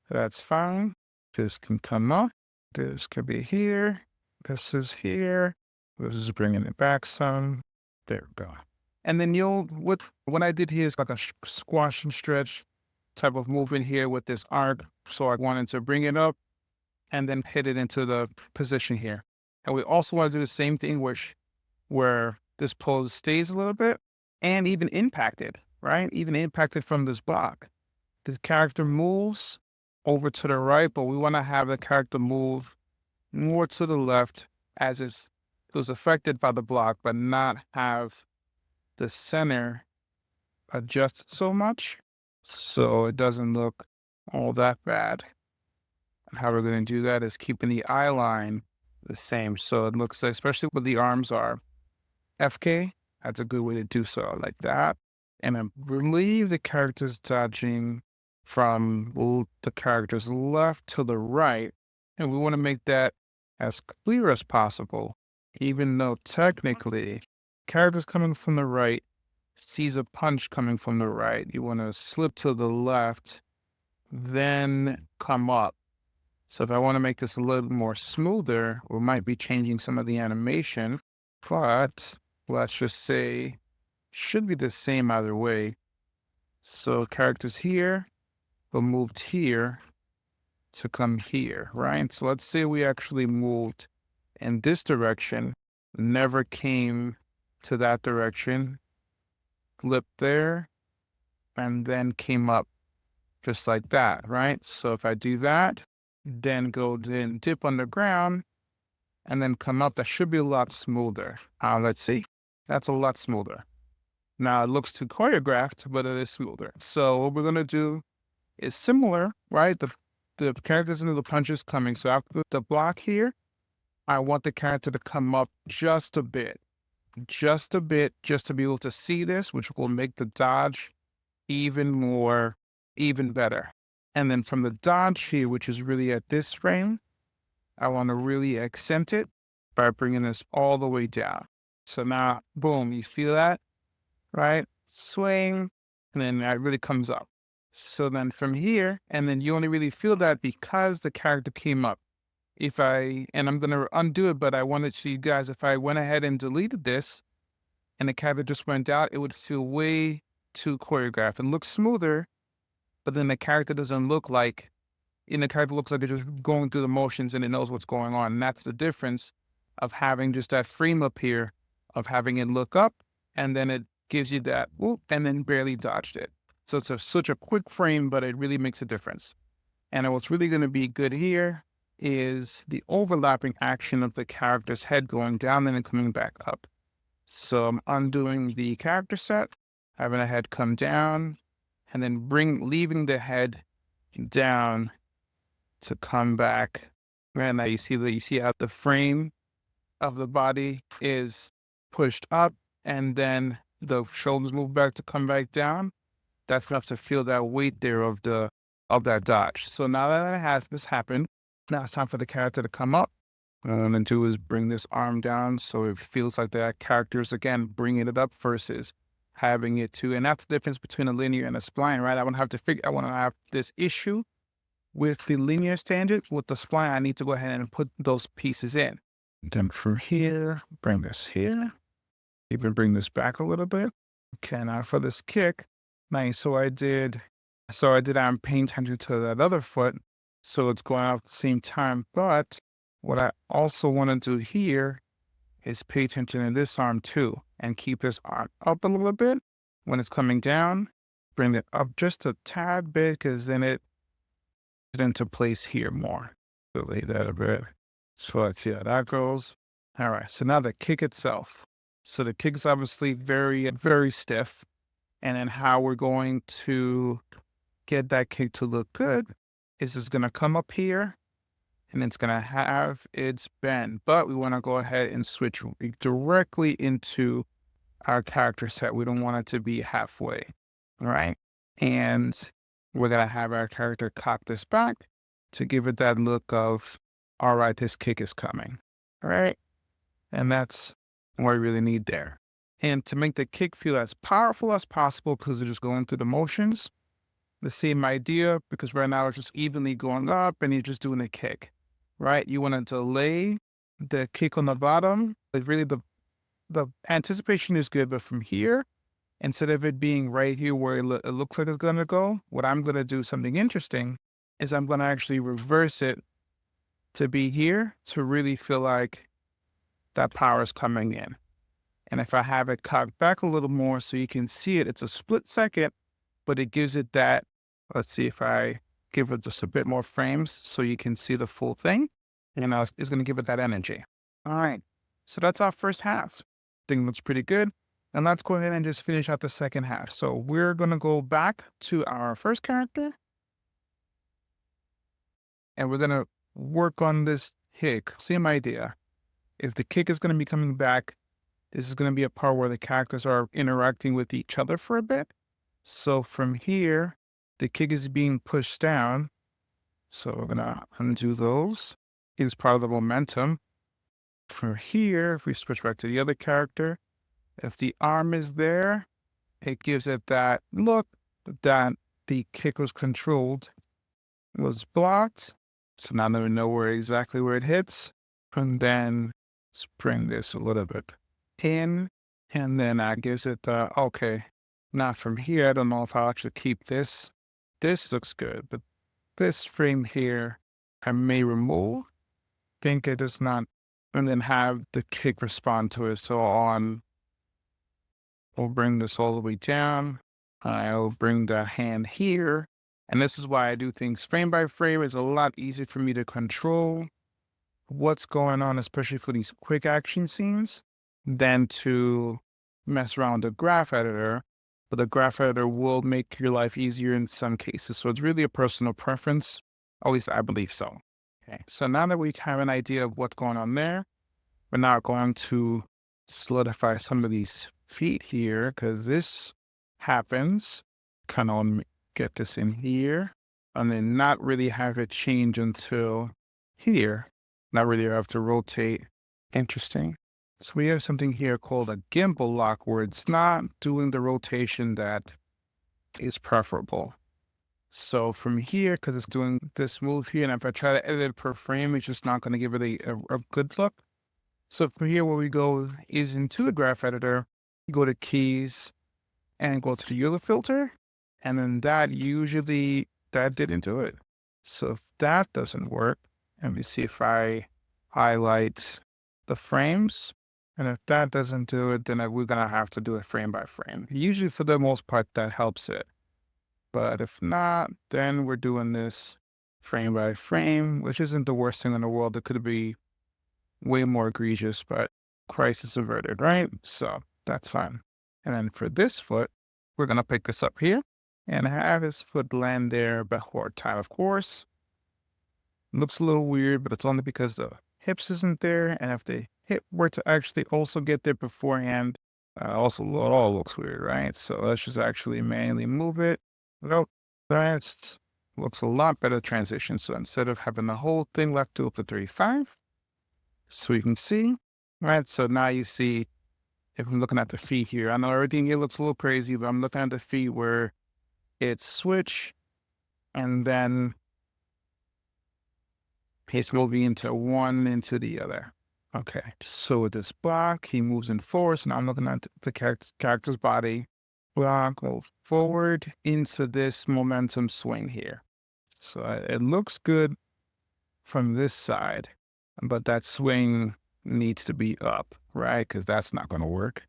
That's fine. This can come up. This could be here. This is here. This is bringing it back some. There we go. And then what I did here is like a squash and stretch type of movement here with this arc. So I wanted to bring it up and then hit it into the position here. And we also want to do the same thing where this pose stays a little bit and even impacted, right? Even impacted from this block. The character moves over to the right, but we want to have the character move more to the left as it was affected by the block, but not have the center adjust so much so it doesn't look all that bad. And how we're going to do that is keeping the eye line the same. So it looks like, especially where the arms are FK, that's a good way to do so, like that. And I believe the character's dodging from the character's left to the right. And we want to make that as clear as possible, even though technically character's coming from the right, sees a punch coming from the right. You want to slip to the left, then come up. So if I want to make this a little more smoother, we might be changing some of the animation, but let's just say should be the same either way. So characters here, but moved here to come here, right? So let's say we actually moved in this direction, never came to that direction, flip there, and then came up just like that, right? So if I do that, then go then dip underground, and then come up, that should be a lot smoother. Let's see. That's a lot smoother. Now it looks too choreographed, but it is smoother. So what we're gonna do is similar, right? The characters into the punches coming. So after the block here, I want the character to come up just a bit, just a bit, just to be able to see this, which will make the dodge even better. And then from the dodge here, which is really at this frame, I want to really accent it by bringing this all the way down. So now, boom, you feel that, right? Swing, and then that really comes up. So then from here, and then you only really feel that because the character came up. And I'm going to undo it, but I wanted to see you guys, if I went ahead and deleted this and the character just went out, it would feel way too choreographed. It looks smoother, but then the character doesn't look like, the character looks like it's just going through the motions and it knows what's going on. And that's the difference of having just that frame up here, of having it look up, and then it gives you that, whoop, and then barely dodged it. So it's such a quick frame, but it really makes a difference. And what's really going to be good here is the overlapping action of the character's head going down and then coming back up. So I'm undoing the character set, having a head come down, and then leaving the head down to come back. And now you see how the frame of the body is pushed up, and then the shoulders move back to come back down. That's enough to feel that weight there of that dodge. So now that this happened, now it's time for the character to come up. And then do is bring this arm down so it feels like that character is, again, bringing it up versus having it to. And that's the difference between a linear and a spline, right? I want to have this issue with the linear standard. With the spline, I need to go ahead and put those pieces in. Then from here, bring this here. Even bring this back a little bit. Okay, now for this kick, nice. So I'm paying attention to that other foot, so it's going out at the same time. But what I also want to do here is pay attention to this arm too, and keep this arm up a little bit when it's coming down. Bring it up just a tad bit, because then it is into place here more. Delay that a bit. So let's see how that goes. All right, so now the kick itself. So the kick is obviously very, very stiff. And then how we're going to get that kick to look good is it's going to come up here and it's going to have its bend. But we want to go ahead and switch directly into our character set. We don't want it to be halfway. All right. And we're going to have our character cock this back to give it that look of, all right, this kick is coming. All right. And that's what we really need there. And to make the kick feel as powerful as possible, because it's just going through the motions, the same idea, because right now it's just evenly going up and you're just doing a kick, right? You want to delay the kick on the bottom. But really the anticipation is good, but from here, instead of it being right here where it looks like it's going to go, what I'm going to do, something interesting, is I'm going to actually reverse it to be here to really feel like that power is coming in. And if I have it cocked back a little more so you can see it, it's a split second, but it gives it that, let's see if I give it just a bit more frames so you can see the full thing. And now it's going to give it that energy. All right, so that's our first half. Thing looks pretty good. And let's go ahead and just finish out the second half. So we're going to go back to our first character. And we're going to work on this kick. Same idea. If the kick is going to be coming back, this is going to be a part where the characters are interacting with each other for a bit. So from here, the kick is being pushed down. So we're going to undo those. It's part of the momentum. From here, if we switch back to the other character, if the arm is there, it gives it that look that the kick was controlled, was blocked. So now we know exactly where it hits. And then let's bring this a little bit in, and then that gives it okay. Now from here, I don't know if I'll actually keep this. This looks good, but this frame here, I may remove. Think it is not, and then have the kick respond to it. So on We'll bring this all the way down. I'll bring the hand here. And this is why I do things frame by frame. It's a lot easier for me to control what's going on, especially for these quick action scenes, than to mess around with the graph editor. But the graph editor will make your life easier in some cases. So it's really a personal preference. At least I believe so. Okay. So now that we have an idea of what's going on there, we're now going to solidify some of these feet here, because this happens. Kind of get this in here, and then not really have it change until here. Not really have to rotate. Interesting. So we have something here called a gimbal lock, where it's not doing the rotation that is preferable. So from here, because it's doing this move here, and if I try to edit it per frame, it's just not going to give it a good look. So from here, where we go is into the graph editor, you go to keys and go to the Euler filter, and then that didn't do it. So if that doesn't work, let me see if I highlight the frames, and if that doesn't do it, then we're going to have to do it frame by frame. Usually for the most part, that helps it. But if not, then we're doing this frame by frame, which isn't the worst thing in the world. It could be way more egregious, but crisis averted, right? So that's fine. And then for this foot, we're going to pick this up here and have his foot land there before time, of course. Looks a little weird, but it's only because the hips isn't there. And if the hip were to actually also get there beforehand, it all looks weird, right? So let's just actually manually move it. Nope, that looks a lot better transition. So instead of having the whole thing left to up to 35, so you can see, right? So now you see, if I'm looking at the feet here, I know everything here looks a little crazy, but I'm looking at the feet where it's switch, and then he's moving into one into the other. Okay, so with this block, he moves in forward. So now I'm looking at the character's body. Block, go forward into this momentum swing here. So it looks good from this side, but that swing needs to be up, right? Because that's not going to work.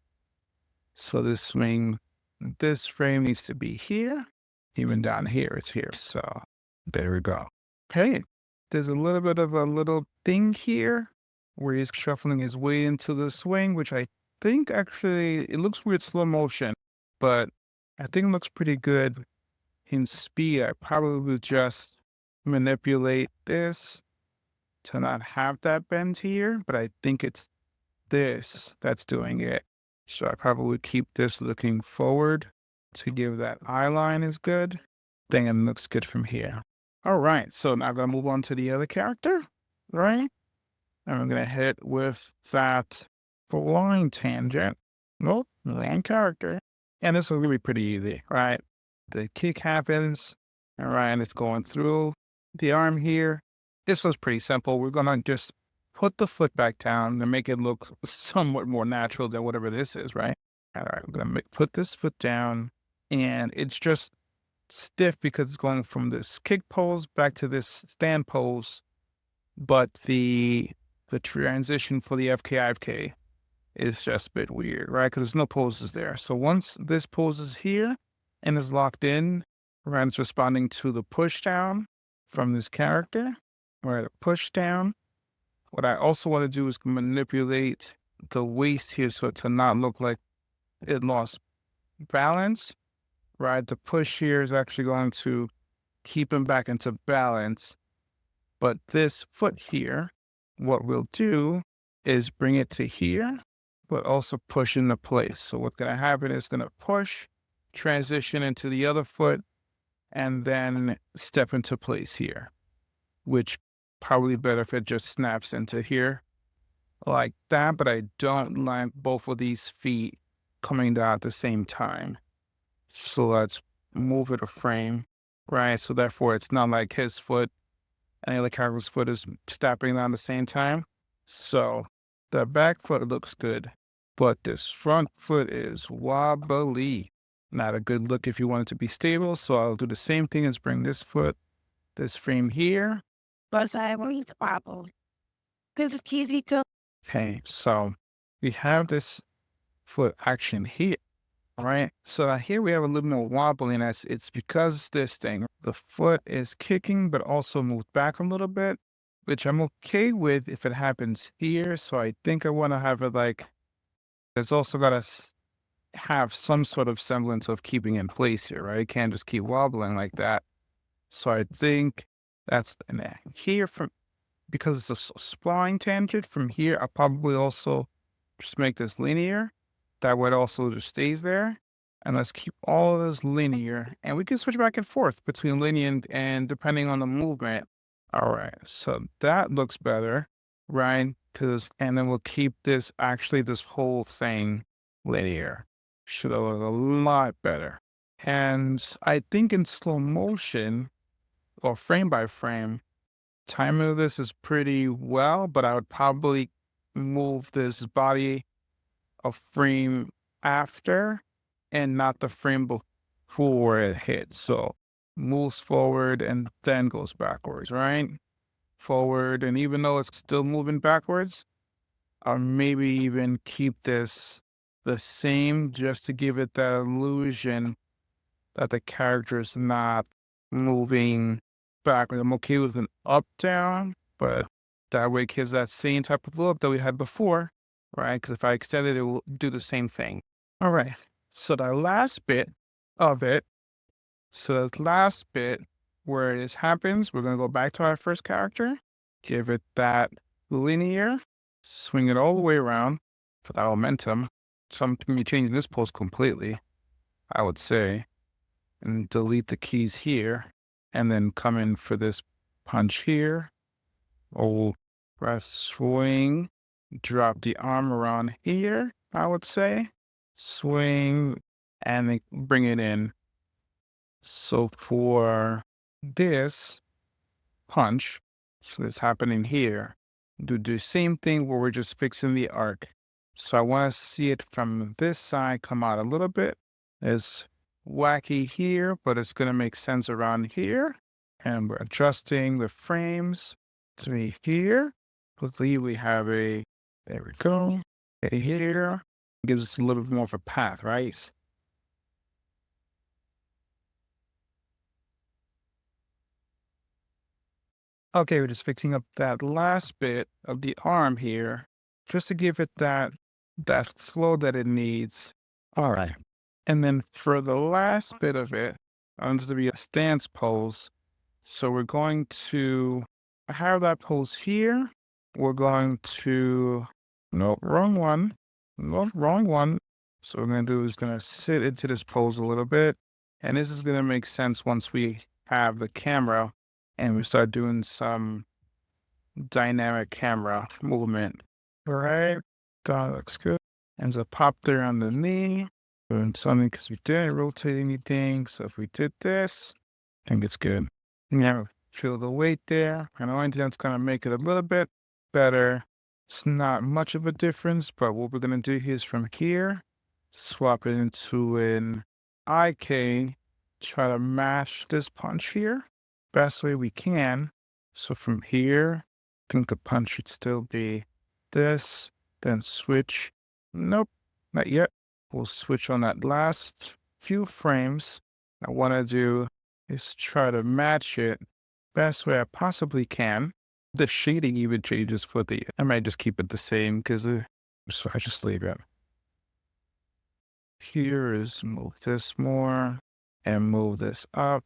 So this frame needs to be here. Even down here, it's here. So there we go. Okay, there's a little bit of a little thing here where he's shuffling his way into the swing, which I think actually, it looks weird slow motion, but I think it looks pretty good in speed. I probably would just manipulate this to not have that bend here, but I think it's this that's doing it. So I probably would keep this looking forward to give that eye line is good. Then it looks good from here. All right, so now I'm going to move on to the other character, right? And I'm going to hit with that line tangent. Nope, wrong character. And this will be pretty easy, right? The kick happens, all right, and it's going through the arm here. This was pretty simple. We're going to just put the foot back down and make it look somewhat more natural than whatever this is, right? All right, we're going to put this foot down, and it's just stiff because it's going from this kick pose back to this stand pose, but the transition for the FK is just a bit weird, right? Because there's no poses there. So once this pose is here and is locked in, right, it's responding to the push down from this character, right? Push down. What I also want to do is manipulate the waist here so to not look like it lost balance, right? The push here is actually going to keep him back into balance. But this foot here, what we'll do is bring it to here, but also push into place. So what's going to happen is going to push, transition into the other foot, and then step into place here, which probably better if it just snaps into here like that. But I don't like both of these feet coming down at the same time. So let's move it a frame, right? So therefore it's not like his foot and the other character's foot is stepping down at the same time. So the back foot looks good, but this front foot is wobbly. Not a good look if you want it to be stable. So I'll do the same thing as bring this frame here. But I want to wobble. Because it's easy to. Okay, so we have this foot action here. All right. So here we have a little more wobbliness. It's because this thing, the foot is kicking, but also moved back a little bit, which I'm okay with if it happens here. So I think I want to have it like, it's also got to have some sort of semblance of keeping in place here, right? It can't just keep wobbling like that. So I think that's here from, because it's a spline tangent from here, I'll probably also just make this linear. That way it also just stays there. And let's keep all of this linear. And we can switch back and forth between linear and depending on the movement. All right, so that looks better, right? And then we'll keep this, actually this whole thing linear. Should look a lot better. And I think in slow motion or frame by frame, timing of this is pretty well, but I would probably move this body a frame after and not the frame before it hits. So moves forward and then goes backwards, right? Forward, and even though it's still moving backwards, I'll maybe even keep this the same just to give it that illusion that the character is not moving backwards. I'm okay with an up down, but that way it gives that same type of look that we had before, right? Because if I extend it, it will do the same thing. All right. So the last bit of it, so the last bit where this happens, we're going to go back to our first character, give it that linear, swing it all the way around for that momentum. So I'm going to be changing this pose completely, I would say, and delete the keys here, and then come in for this punch here. Oh, press swing, drop the arm around here, I would say. Swing, and then bring it in. So for this punch, so it's happening here, do the same thing where we're just fixing the arc. So I want to see it from this side come out a little bit. It's wacky here, but it's going to make sense around here. And we're adjusting the frames to be here. Hopefully we have there we go, a here. Gives us a little bit more of a path, right? Okay, we're just fixing up that last bit of the arm here, just to give it that flow that it needs. All right. And then for the last bit of it, it's to be a stance pose. So we're going to have that pose here. We're going to, no, wrong one. No, wrong one. So what we're going to do is going to sit into this pose a little bit. And this is going to make sense once we have the camera and we start doing some dynamic camera movement. All right, that looks good. And so pop there on the knee, doing something because we didn't rotate anything. So if we did this, I think it's good. Now feel the weight there. And the only thing that's gonna make it a little bit better. It's not much of a difference, but what we're gonna do here is from here, swap it into an IK, try to match this punch here best way we can. So from here, I think the punch should still be this, then switch. Nope, not yet. We'll switch on that last few frames. I want to do is try to match it best way I possibly can. The shading even changes for I might just keep it the same because so I just leave it. Here is move this more and move this up.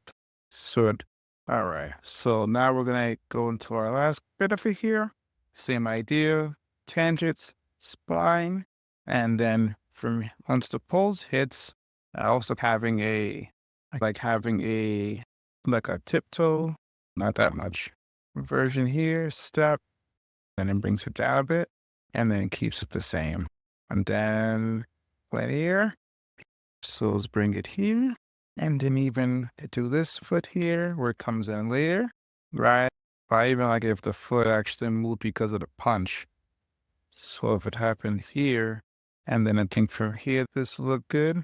So all right, so now we're gonna go into our last bit of it here. Same idea, tangents, spline, and then from once the pulse hits, also having like a tiptoe, not that much. Version here, step, and then brings it down a bit, and then keeps it the same. And then linear, so let's bring it here. And then even do this foot here where it comes in later, right? But even like if the foot actually moved because of the punch. So if it happened here, and then I think from here, this will look good.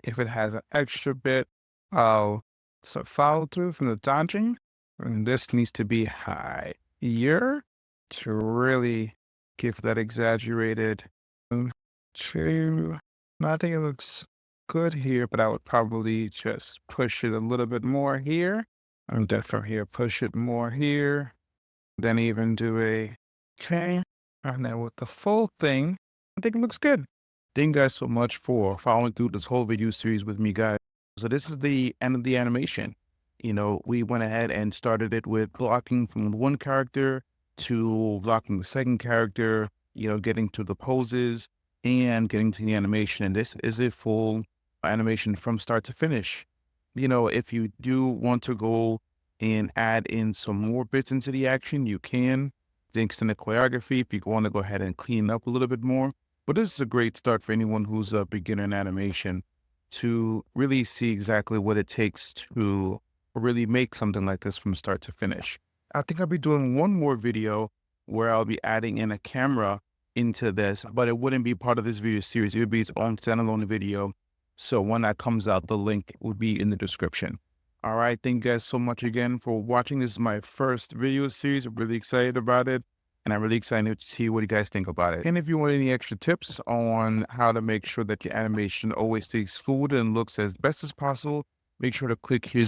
If it has an extra bit of follow through from the dodging, and this needs to be higher to really give that exaggerated to, I think it looks good here, but I would probably just push it a little bit more here. And then from here, push it more here. Then even do a okay. And then with the full thing, I think it looks good. Thank you guys so much for following through this whole video series with me, guys. So this is the end of the animation. You know, we went ahead and started it with blocking from one character to blocking the second character, you know, getting to the poses and getting to the animation. And this is a full animation from start to finish. You know, if you do want to go and add in some more bits into the action, you can. Thanks to the choreography, if you want to go ahead and clean up a little bit more. But this is a great start for anyone who's a beginner in animation to really see exactly what it takes to really make something like this from start to finish. I think I'll be doing one more video where I'll be adding in a camera into this, but it wouldn't be part of this video series. It would be its own standalone video. So when that comes out, the link will be in the description. All right. Thank you guys so much again for watching. This is my first video series. I'm really excited about it. And I'm really excited to see what you guys think about it. And if you want any extra tips on how to make sure that your animation always stays fluid and looks as best as possible, make sure to click here